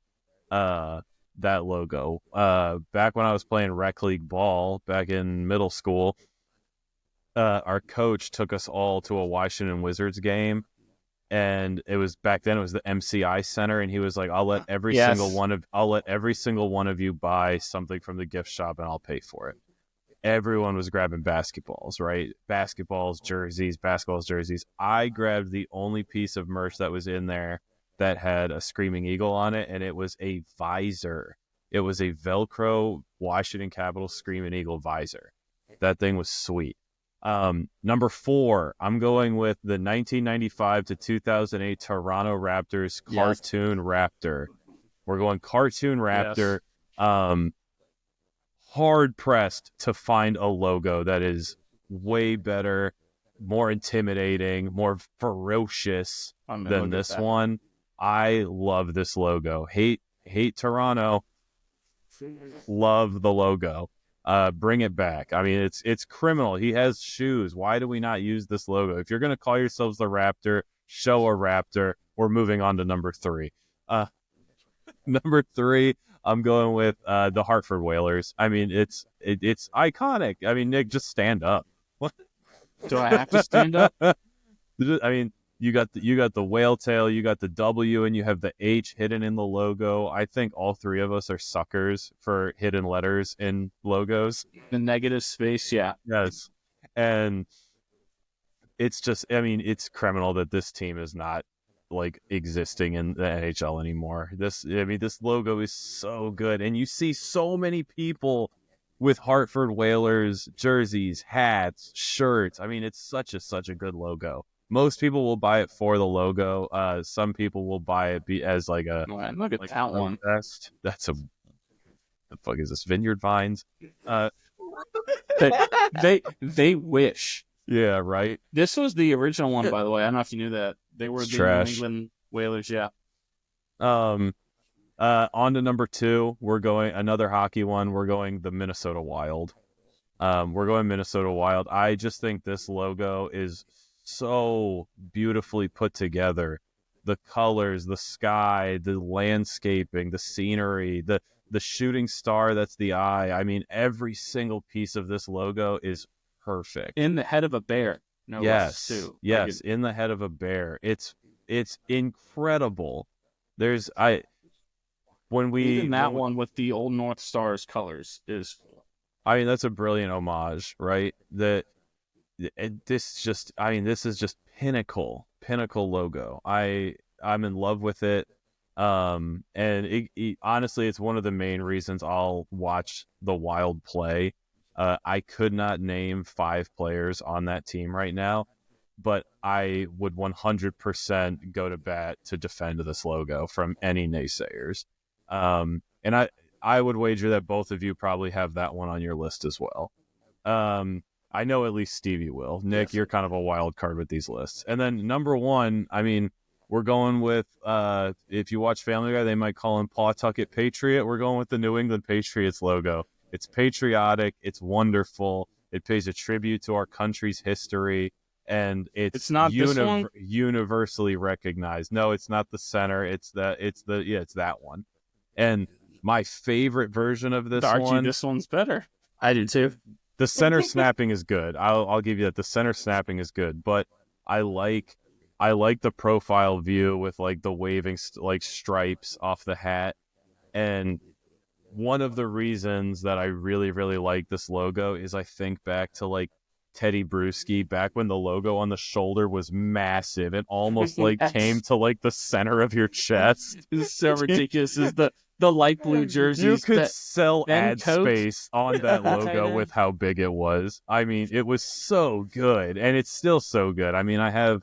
[SPEAKER 2] that logo. Back when I was playing rec league ball back in middle school, our coach took us all to a Washington Wizards game, and it was back then it was the MCI Center, and he was like, I'll let every
[SPEAKER 1] Yes.
[SPEAKER 2] single one of you buy something from the gift shop, and I'll pay for it. Everyone was grabbing basketballs, right? Basketballs, jerseys. I grabbed the only piece of merch that was in there that had a Screaming Eagle on it, and it was a visor. It was a Velcro Washington Capitals Screaming Eagle visor. That thing was sweet. Number 4, I'm going with the 1995 to 2008 Toronto Raptors cartoon Raptor. We're going cartoon Raptor. Yes. Hard pressed to find a logo that is way better, more intimidating, more ferocious than this one. I love this logo. Hate Toronto. Love the logo. Bring it back. I mean, it's criminal. He has shoes. Why do we not use this logo? If you're going to call yourselves the Raptor, show a Raptor. We're moving on to number 3. Number 3, I'm going with the Hartford Whalers. I mean, it's iconic. I mean, Nick, just stand up. What?
[SPEAKER 1] Do I have to stand up?
[SPEAKER 2] I mean, you got the whale tail, you got the W, and you have the H hidden in the logo. I think all 3 of us are suckers for hidden letters in logos.
[SPEAKER 1] The negative space, yeah.
[SPEAKER 2] Yes. And it's just, I mean, it's criminal that this team is not like existing in the NHL anymore. This logo is so good, and you see so many people with Hartford Whalers jerseys, hats, shirts. I mean, it's such a good logo. Most people will buy it for the logo. Some people will buy it as like a
[SPEAKER 1] look at that one.
[SPEAKER 2] That's the fuck is this? Vineyard Vines.
[SPEAKER 1] They wish.
[SPEAKER 2] Yeah, right.
[SPEAKER 1] This was the original one, by the way. I don't know if you knew that. They were the New England Whalers, yeah.
[SPEAKER 2] On to number 2. We're going another hockey one. We're going the Minnesota Wild. We're going Minnesota Wild. I just think this logo is so beautifully put together. The colors, the sky, the landscaping, the scenery, the shooting star that's the eye. I mean, every single piece of this logo is perfect.
[SPEAKER 1] In the head of a bear. No less, too.
[SPEAKER 2] Yes, in the head of a bear. It's incredible. Even that
[SPEAKER 1] one with the Old North Stars colors is.
[SPEAKER 2] I mean, that's a brilliant homage, right? This is just pinnacle logo. I'm in love with it. And honestly, it's one of the main reasons I'll watch the Wild play. I could not name 5 players on that team right now, but I would 100% go to bat to defend this logo from any naysayers. And I would wager that both of you probably have that one on your list as well. I know at least Stevie will. Nick, You're kind of a wild card with these lists. And then number 1, I mean, we're going with, if you watch Family Guy, they might call him Pawtucket Patriot. We're going with the New England Patriots logo. It's patriotic. It's wonderful. It pays a tribute to our country's history, and it's not universally recognized. No, it's not the center. It's that one. And my favorite version of this one.
[SPEAKER 1] This one's better.
[SPEAKER 3] I do too.
[SPEAKER 2] The center snapping is good. I'll give you that. The center snapping is good, but I like the profile view with like the waving like stripes off the hat. And one of the reasons that I really, really like this logo is I think back to like Teddy Bruschi back when the logo on the shoulder was massive and almost like came to like the center of your chest.
[SPEAKER 1] It's so ridiculous. Is the light blue jerseys.
[SPEAKER 2] You could sell ad space on that logo with how big it was. I mean, it was so good, and it's still so good. I mean, I have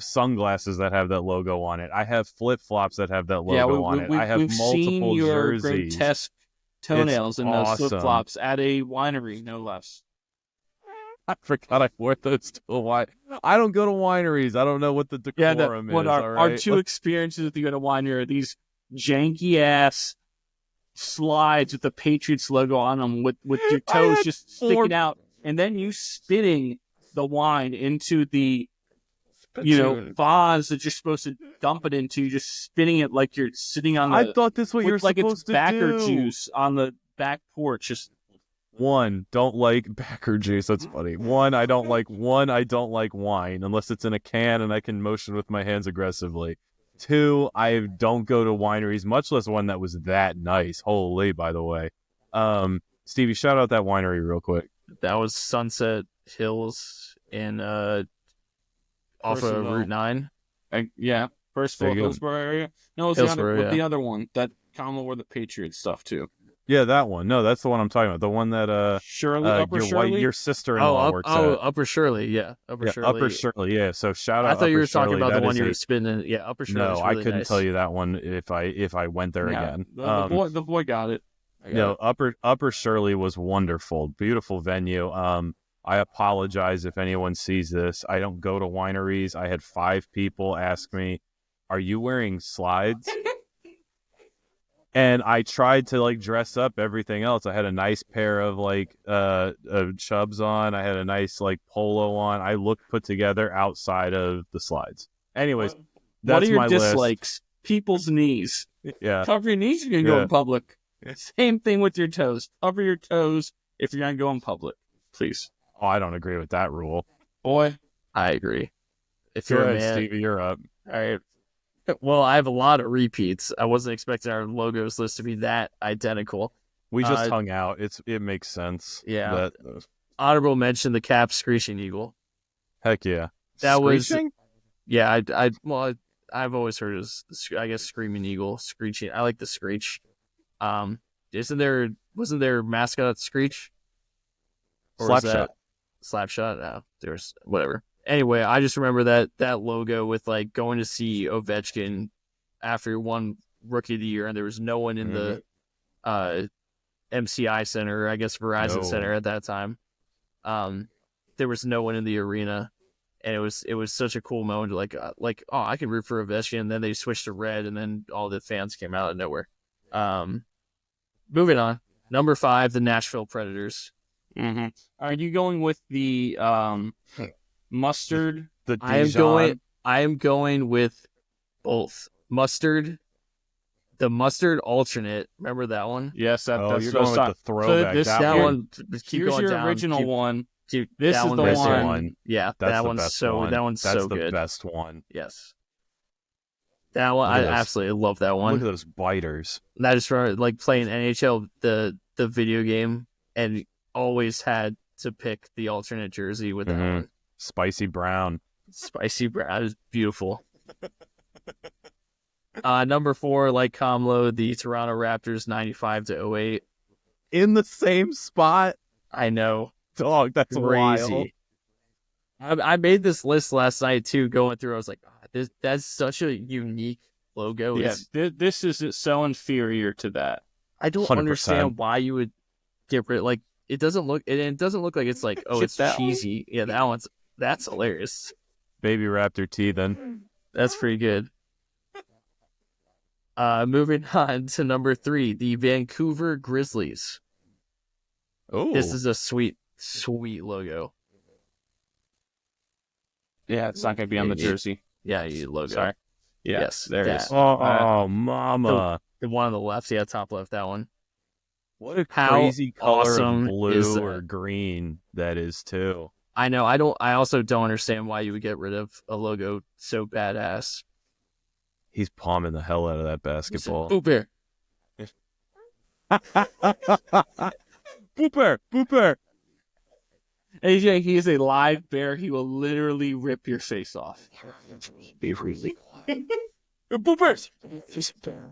[SPEAKER 2] sunglasses that have that logo on it. I have flip-flops that have that logo on it. I have multiple
[SPEAKER 1] seen your
[SPEAKER 2] jerseys.
[SPEAKER 1] Grotesque toenails in those flip-flops at a winery, no less.
[SPEAKER 2] I forgot I wore those to a wine. I don't go to wineries. I don't know what the decorum is.
[SPEAKER 1] Our two experiences with you at a winery are these janky-ass slides with the Patriots logo on them with your toes just sticking out, and then you spitting the wine into the vase that you're supposed to dump it into, just spinning it like you're sitting on the...
[SPEAKER 2] I thought this was what you're
[SPEAKER 1] like
[SPEAKER 2] supposed
[SPEAKER 1] it's backer
[SPEAKER 2] to do.
[SPEAKER 1] Juice on the back porch, just
[SPEAKER 2] One, don't like backer juice. That's funny. One, I don't like wine unless it's in a can and I can motion with my hands aggressively. Two, I don't go to wineries, much less one that was that nice. Holy, by the way. Stevie, shout out that winery real quick.
[SPEAKER 3] That was Sunset Hills in off of Route 9.
[SPEAKER 1] First
[SPEAKER 2] There you go.
[SPEAKER 1] Hillsborough area. No, it's
[SPEAKER 3] Hillsborough,
[SPEAKER 1] the other one that common where the Patriots stuff too.
[SPEAKER 2] Yeah, that one. No, that's the one I'm talking about. The one that
[SPEAKER 1] Shirley, Upper Shirley?
[SPEAKER 2] your sister-in-law works at.
[SPEAKER 3] Upper Shirley, yeah.
[SPEAKER 2] Upper Shirley, yeah. So shout out.
[SPEAKER 3] I thought you were talking
[SPEAKER 2] Shirley.
[SPEAKER 3] about
[SPEAKER 2] That
[SPEAKER 3] the one
[SPEAKER 2] is
[SPEAKER 3] you were spinning. Yeah, Upper Shirley.
[SPEAKER 2] No,
[SPEAKER 3] really
[SPEAKER 2] I couldn't
[SPEAKER 3] nice.
[SPEAKER 2] tell you that one if I went there again.
[SPEAKER 1] The boy got it.
[SPEAKER 2] Upper Shirley was wonderful, beautiful venue. I apologize if anyone sees this. I don't go to wineries. I had 5 people ask me, "Are you wearing slides?" And I tried to like dress up everything else. I had a nice pair of like Chubs on. I had a nice like polo on. I looked put together outside of the slides. Anyways, that's
[SPEAKER 1] what are your
[SPEAKER 2] my
[SPEAKER 1] dislikes? People's knees.
[SPEAKER 2] Yeah.
[SPEAKER 1] Cover your knees if you're going to go in public. Same thing with your toes. Cover your toes if you're going to go in public. Please.
[SPEAKER 2] Oh, I don't agree with that rule.
[SPEAKER 1] Boy.
[SPEAKER 3] I agree. If
[SPEAKER 2] Go
[SPEAKER 3] you're
[SPEAKER 2] ahead,
[SPEAKER 3] a man,
[SPEAKER 2] Stevie, you're up.
[SPEAKER 3] all right. Well, I have a lot of repeats. I wasn't expecting our logos list to be that identical.
[SPEAKER 2] We just hung out. It makes sense.
[SPEAKER 3] Yeah. Honorable mention: the Caps Screeching Eagle.
[SPEAKER 2] Heck yeah.
[SPEAKER 3] That
[SPEAKER 2] Screeching?
[SPEAKER 3] Yeah, I've always heard of, I guess, Screaming Eagle, Screeching. I like the Screech. Wasn't there mascot Screech? Or
[SPEAKER 2] Slapshot.
[SPEAKER 3] Slapshot? No, there's whatever. Anyway, I just remember that logo with like going to see Ovechkin after he won Rookie of the Year, and there was no one in the MCI Center, I guess Verizon Center at that time. There was no one in the arena, and it was such a cool moment. Like oh, I can root for Ovechkin. And then they switched to red, and then all the fans came out of nowhere. Moving on, number 5, the Nashville Predators.
[SPEAKER 1] Mm-hmm. Are you going with the mustard?
[SPEAKER 2] The Dijon?
[SPEAKER 3] I am going with both mustard. The mustard alternate. Remember that one?
[SPEAKER 1] Yes,
[SPEAKER 2] you're
[SPEAKER 1] that's
[SPEAKER 2] going with the throwback.
[SPEAKER 1] So
[SPEAKER 3] that one. Keep
[SPEAKER 1] here's
[SPEAKER 3] going
[SPEAKER 1] your
[SPEAKER 3] down.
[SPEAKER 1] original one.
[SPEAKER 3] This
[SPEAKER 1] is the one.
[SPEAKER 3] Yeah, that one's so good.
[SPEAKER 2] That's the best one.
[SPEAKER 3] Yes. That one, I absolutely love that one.
[SPEAKER 2] Look at those biters.
[SPEAKER 3] That is from like playing NHL, the video game, and always had to pick the alternate jersey with that one.
[SPEAKER 2] Spicy brown.
[SPEAKER 3] Spicy brown is beautiful. Number 4, like Comlo, the Toronto Raptors 95-08.
[SPEAKER 2] In the same spot?
[SPEAKER 3] I know.
[SPEAKER 2] Dog, that's
[SPEAKER 3] crazy.
[SPEAKER 2] Wild.
[SPEAKER 3] I made this list last night too, going through. I was like, that's such a unique logo.
[SPEAKER 1] Yeah, this is so inferior to that.
[SPEAKER 3] I don't
[SPEAKER 2] 100%.
[SPEAKER 3] understand why you would get rid. Like, it doesn't look like it's like, oh, it's cheesy. Yeah, that's hilarious.
[SPEAKER 2] Baby Raptor T then.
[SPEAKER 3] That's pretty good. Moving on to number 3, the Vancouver Grizzlies.
[SPEAKER 2] Oh,
[SPEAKER 3] This is a sweet logo.
[SPEAKER 1] Yeah, it's not going to be on the jersey.
[SPEAKER 3] Yeah, logo.
[SPEAKER 1] Sorry. Yeah,
[SPEAKER 3] Yes,
[SPEAKER 1] there it is.
[SPEAKER 2] Oh, mama.
[SPEAKER 3] The one on the left, yeah, top left, that one.
[SPEAKER 2] What a
[SPEAKER 3] How
[SPEAKER 2] crazy color
[SPEAKER 3] awesome
[SPEAKER 2] of blue
[SPEAKER 3] is
[SPEAKER 2] or
[SPEAKER 3] that?
[SPEAKER 2] green that is too.
[SPEAKER 3] I know. I also don't understand why you would get rid of a logo so badass.
[SPEAKER 2] He's palming the hell out of that basketball.
[SPEAKER 3] Booper.
[SPEAKER 2] Booper.
[SPEAKER 1] AJ, he is a live bear. He will literally rip your face off.
[SPEAKER 3] Be really quiet.
[SPEAKER 1] Boopers!
[SPEAKER 3] He's a bear.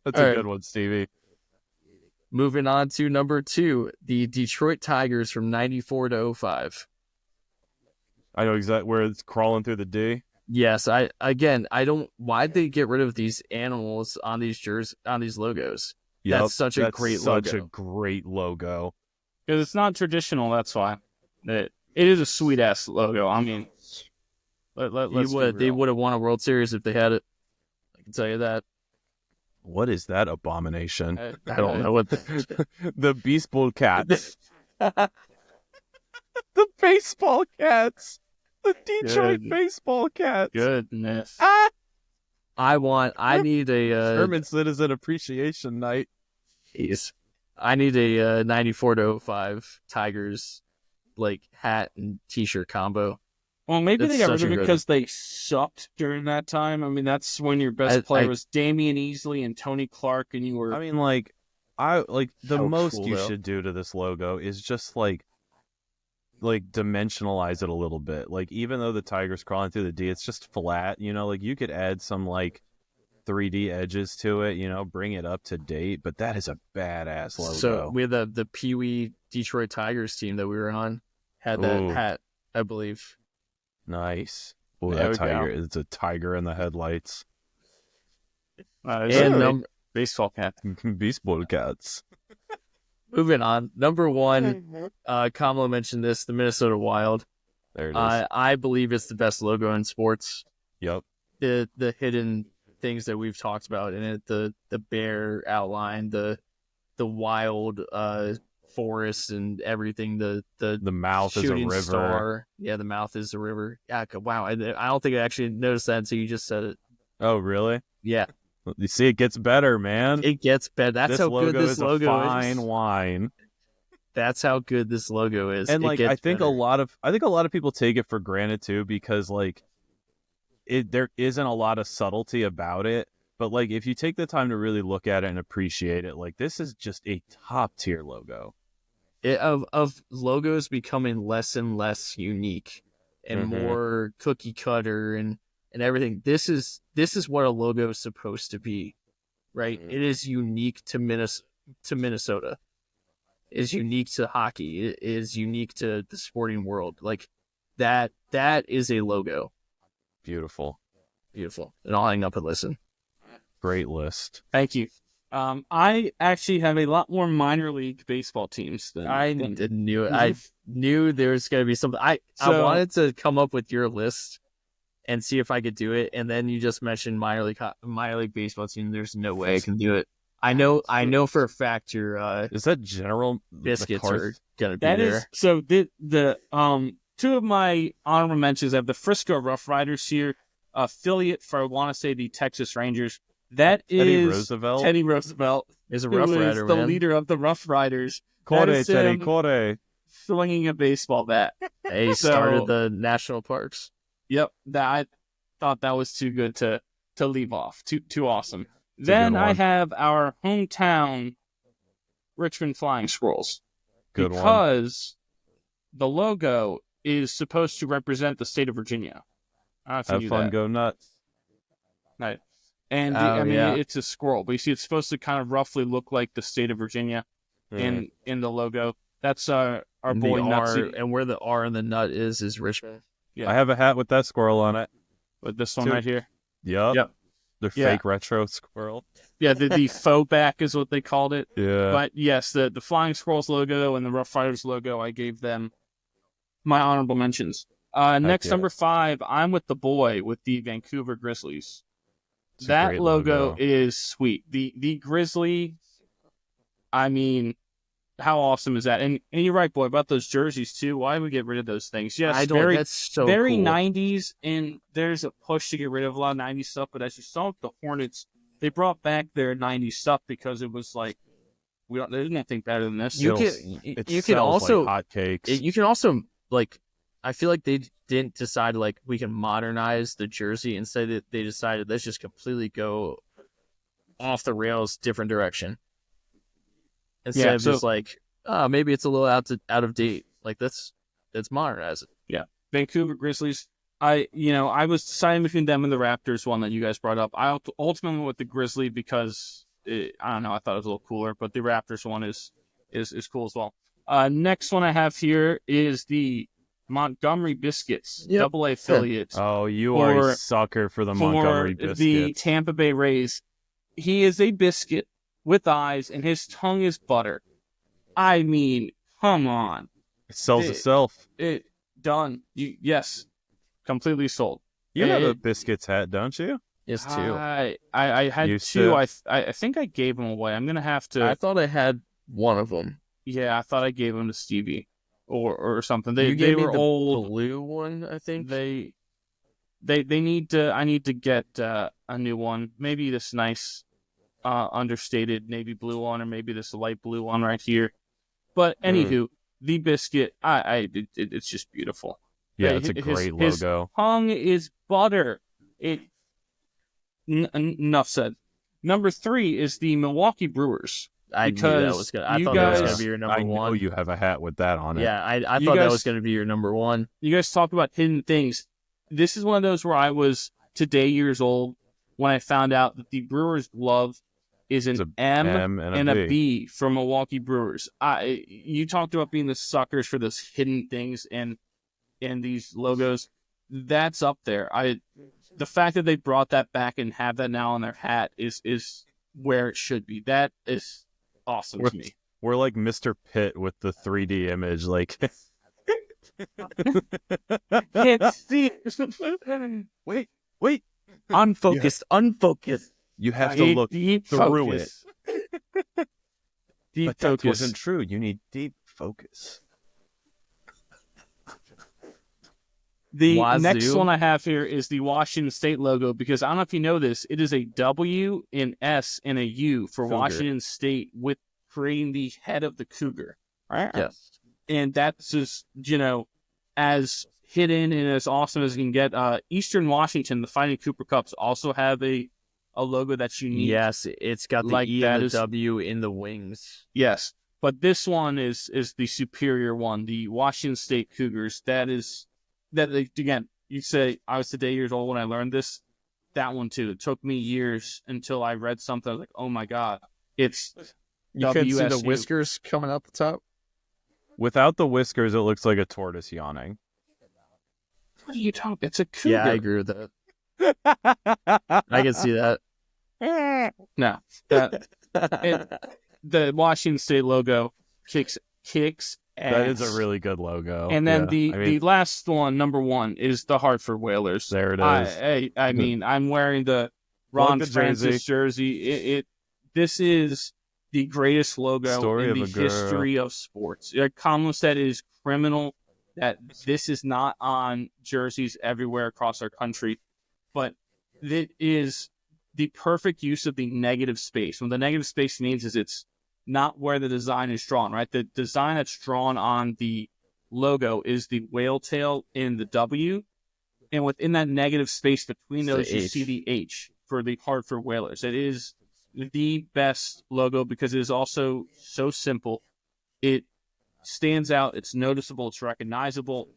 [SPEAKER 2] That's a good one, Stevie.
[SPEAKER 3] Moving on to number 2, the Detroit Tigers from 94 to 05.
[SPEAKER 2] I know exactly where it's crawling through the D.
[SPEAKER 3] Yes, why'd they get rid of these animals on these logos?
[SPEAKER 2] Yep,
[SPEAKER 3] That's such a great
[SPEAKER 2] such
[SPEAKER 3] logo.
[SPEAKER 2] a great logo.
[SPEAKER 1] Because it's not traditional, that's why. It is a sweet-ass logo. I mean,
[SPEAKER 3] They would have won a World Series if they had it. I can tell you that.
[SPEAKER 2] What is that abomination?
[SPEAKER 3] I don't know what
[SPEAKER 2] The baseball cats. The baseball cats. The Detroit
[SPEAKER 1] Good.
[SPEAKER 2] baseball cats.
[SPEAKER 1] Goodness.
[SPEAKER 3] I need a
[SPEAKER 2] German Citizen Appreciation Night.
[SPEAKER 3] Jeez. I need a 94 to 05 Tigers like hat and t-shirt combo.
[SPEAKER 1] Well, maybe they got rid of it
[SPEAKER 3] good.
[SPEAKER 1] because they sucked during that time. I mean, that's when your best player was Damian Easley and Tony Clark, and you were.
[SPEAKER 2] I mean, like, the most
[SPEAKER 3] cool,
[SPEAKER 2] you
[SPEAKER 3] though.
[SPEAKER 2] should do to this logo is just like dimensionalize it a little bit. Like, even though the Tiger's crawling through the D, it's just flat. You know, like you could add some like 3D edges to it. You know, bring it up to date. But that is a badass logo.
[SPEAKER 3] So we had the Pee Wee Detroit Tigers team that we were on had that hat, I believe.
[SPEAKER 2] Nice. Oh, that tiger! It's a tiger in the headlights.
[SPEAKER 1] And baseball cat.
[SPEAKER 2] Baseball cats.
[SPEAKER 3] Moving on. Number 1, Kamala mentioned this, the Minnesota Wild.
[SPEAKER 2] There it is.
[SPEAKER 3] I believe it's the best logo in sports.
[SPEAKER 2] Yep.
[SPEAKER 3] The hidden things that we've talked about in it, the bear outline, the wild forest and everything, the
[SPEAKER 2] mouth is a river.
[SPEAKER 3] Star. Yeah, the mouth is a river. Yeah, wow. I don't think I actually noticed that until you just said it.
[SPEAKER 2] Oh, really?
[SPEAKER 3] Yeah.
[SPEAKER 2] You see, it gets better, man.
[SPEAKER 3] It gets better. That's how good this logo is.
[SPEAKER 2] Fine wine.
[SPEAKER 3] That's how good this logo is.
[SPEAKER 2] And like, I think a lot of people take it for granted too, because like, there isn't a lot of subtlety about it. But like, if you take the time to really look at it and appreciate it, like, this is just a top tier logo.
[SPEAKER 3] Of logos becoming less and less unique and more cookie cutter and everything. This is what a logo is supposed to be, right? It is unique to Minnesota. It is unique to hockey. It is unique to the sporting world. Like that is a logo.
[SPEAKER 2] Beautiful.
[SPEAKER 3] And I'll hang up and listen.
[SPEAKER 2] Great list.
[SPEAKER 1] Thank you. I actually have a lot more minor league baseball teams than
[SPEAKER 3] I knew it. I knew there was going to be something. I wanted to come up with your list and see if I could do it, and then you just mentioned minor league baseball team. There's no way I can do it. I know for a fact your
[SPEAKER 2] is that General
[SPEAKER 3] Biscuits
[SPEAKER 2] McCarthy?
[SPEAKER 3] are going to be there.
[SPEAKER 1] So the two of my honorable mentions have the Frisco Rough Riders here, affiliate for, I want to say, the Texas Rangers. That is Teddy Roosevelt
[SPEAKER 3] is a Rough Rider,
[SPEAKER 1] the leader of the Rough Riders.
[SPEAKER 2] Corre, Teddy, corre.
[SPEAKER 1] Swinging a baseball bat.
[SPEAKER 3] He started the national parks.
[SPEAKER 1] Yep, I thought that was too good to leave off. Too awesome. Then I have our hometown Richmond Flying Squirrels.
[SPEAKER 2] Good one.
[SPEAKER 1] Because the logo is supposed to represent the state of Virginia.
[SPEAKER 2] Have fun, go nuts.
[SPEAKER 1] Right. And it's a squirrel, but you see, it's supposed to kind of roughly look like the state of Virginia in the logo. That's our boy Nutsy.
[SPEAKER 3] And where the R in the nut is Richmond.
[SPEAKER 2] Yeah. I have a hat with that squirrel on it.
[SPEAKER 1] With this one right here.
[SPEAKER 2] Yep. The fake retro squirrel.
[SPEAKER 1] Yeah, the faux back is what they called it.
[SPEAKER 2] Yeah.
[SPEAKER 1] But yes, the Flying Squirrels logo and the Rough Riders logo, I gave them my honorable mentions. Next, number 5, I'm with the boy with the Vancouver Grizzlies. That logo is sweet. The Grizzly, I mean, how awesome is that? And you're right, boy, about those jerseys too. Why would we get rid of those things? Yes,
[SPEAKER 3] that's so
[SPEAKER 1] very
[SPEAKER 3] cool.
[SPEAKER 1] 90s, and there's a push to get rid of a lot of 90s stuff. But as you saw with the Hornets, they brought back their 90s stuff because it was like, there's nothing better than this.
[SPEAKER 3] You can also
[SPEAKER 2] like hotcakes.
[SPEAKER 3] You can also, like, I feel like they didn't decide like we can modernize the jersey. Instead, they decided let's just completely go off the rails, different direction. Instead of just like, maybe it's a little out of date. Like let's modernize it.
[SPEAKER 1] Yeah, Vancouver Grizzlies. I was deciding between them and the Raptors, one that you guys brought up. I ultimately went with the Grizzly because I don't know, I thought it was a little cooler, but the Raptors one is cool as well. Next one I have here is the Montgomery Biscuits, AA affiliate.
[SPEAKER 2] Oh, you are a sucker for the Montgomery Biscuits.
[SPEAKER 1] The Tampa Bay Rays. He is a biscuit with eyes, and his tongue is butter. I mean, come on.
[SPEAKER 2] It sells itself.
[SPEAKER 1] Done. Yes, completely sold.
[SPEAKER 2] You have a Biscuits hat, don't you?
[SPEAKER 3] Yes, two.
[SPEAKER 1] I had two. I think I gave them away. I'm gonna have to.
[SPEAKER 3] I thought I had one of them.
[SPEAKER 1] Yeah, I thought I gave them to Stevie or something. They
[SPEAKER 3] gave
[SPEAKER 1] were
[SPEAKER 3] me the
[SPEAKER 1] old.
[SPEAKER 3] Blue one, I think.
[SPEAKER 1] They they need to. I need to get a new one. Maybe this nice, understated navy blue one, or maybe this light blue one right here. But anywho, the biscuit, it's just beautiful.
[SPEAKER 2] Yeah, it's a great logo.
[SPEAKER 1] His tongue is butter. Enough said. Number 3 is the Milwaukee Brewers.
[SPEAKER 3] I knew that was gonna. I thought that was gonna be your number one.
[SPEAKER 2] I know you have a hat with that on it.
[SPEAKER 3] Yeah, I thought that was gonna be your number one.
[SPEAKER 1] You guys talk about hidden things. This is one of those where I was today years old when I found out that the Brewers glove is an M and a B for Milwaukee Brewers. You talked about being the suckers for those hidden things and these logos. That's up there. The fact that they brought that back and have that now on their hat is where it should be. That is awesome to me.
[SPEAKER 2] We're like Mr. Pitt with the 3D image, like.
[SPEAKER 1] Can't see.
[SPEAKER 2] Wait.
[SPEAKER 3] Unfocused.
[SPEAKER 2] You have to look
[SPEAKER 1] deep
[SPEAKER 2] through
[SPEAKER 1] focus.
[SPEAKER 2] it.
[SPEAKER 1] Deep
[SPEAKER 2] but
[SPEAKER 1] focus.
[SPEAKER 2] That wasn't true. You need deep focus.
[SPEAKER 1] The next one I have here is the Washington State logo, because I don't know if you know this, it is a W, an S, and a U for
[SPEAKER 2] Cougar.
[SPEAKER 1] Washington State, with creating the head of the cougar.
[SPEAKER 3] Yes.
[SPEAKER 1] And that's just, as hidden and as awesome as you can get. Eastern Washington, the Fighting Cooper Cups, also have a logo that's unique.
[SPEAKER 3] Yes, it's got the
[SPEAKER 1] like
[SPEAKER 3] E
[SPEAKER 1] that
[SPEAKER 3] and the W in the wings.
[SPEAKER 1] Yes, but this one is the superior one, the Washington State Cougars. Again, you say I was today years old when I learned this. That one too. It took me years until I read something. I was like, oh my god, it's
[SPEAKER 4] you can see the whiskers coming out the top.
[SPEAKER 2] Without the whiskers, it looks like a tortoise yawning.
[SPEAKER 1] What are you talking? It's a cougar.
[SPEAKER 3] Yeah, I agree with that. I can see that.
[SPEAKER 1] No, the Washington State logo kicks ass.
[SPEAKER 2] That is a really good logo.
[SPEAKER 1] And then the last one, number 1, is the Hartford Whalers.
[SPEAKER 2] There it is.
[SPEAKER 1] I mean, I'm wearing the Ron Francis jersey. This is the greatest logo in the history of sports. Colin said it is criminal that this is not on jerseys everywhere across our country, but it is the perfect use of the negative space. What the negative space means is it's not where the design is drawn, right? The design that's drawn on the logo is the whale tail in the W, and within that negative space between those, you see the H for the Hartford Whalers. It is the best logo because it is also so simple. It stands out. It's noticeable. It's recognizable.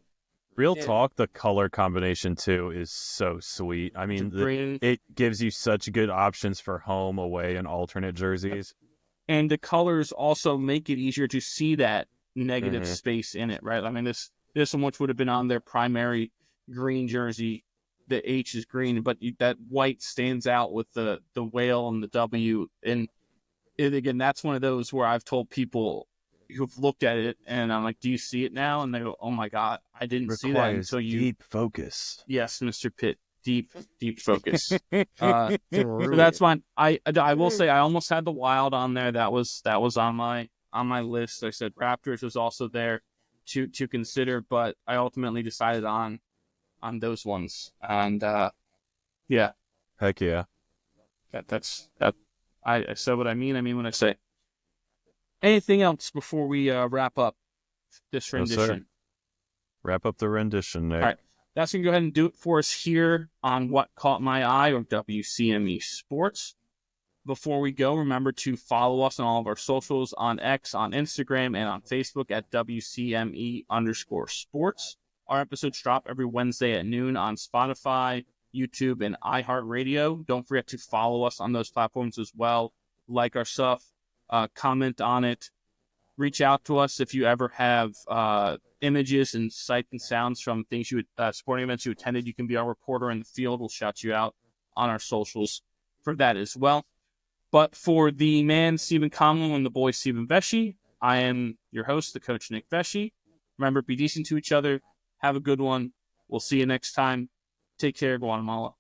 [SPEAKER 2] Real talk, the color combination too is so sweet. I mean, it gives you such good options for home, away, and alternate jerseys.
[SPEAKER 1] And the colors also make it easier to see that negative space in it, right? I mean, this one, which would have been on their primary green jersey, the H is green, but that white stands out with the whale and the W. And again, that's one of those where I've told people who've looked at it, and I'm like, do you see it now? And they go, oh my God, I didn't see that until you...
[SPEAKER 2] deep focus.
[SPEAKER 1] Yes, Mr. Pitt. Deep focus. So that's mine. I will say I almost had the Wild on there. That was on my list. I said Raptors was also there to consider, but I ultimately decided on those ones. And yeah,
[SPEAKER 2] heck yeah.
[SPEAKER 1] That's I said what I mean. I mean when I say. Anything else before we wrap up this rendition?
[SPEAKER 2] No, wrap up the rendition, Nick.
[SPEAKER 1] All right. That's going to go ahead and do it for us here on What Caught My Eye, or WCME Sports. Before we go, remember to follow us on all of our socials, on X, on Instagram, and on Facebook at WCME_sports. Our episodes drop every Wednesday at noon on Spotify, YouTube, and iHeartRadio. Don't forget to follow us on those platforms as well. Like our stuff, comment on it. Reach out to us if you ever have images and sight and sounds from things sporting events you attended. You can be our reporter in the field. We'll shout you out on our socials for that as well. But for the man, Stephen Conlon, and the boy, Stephen Vesci, I am your host, the coach, Nick Vesci. Remember, be decent to each other. Have a good one. We'll see you next time. Take care, Guatemala.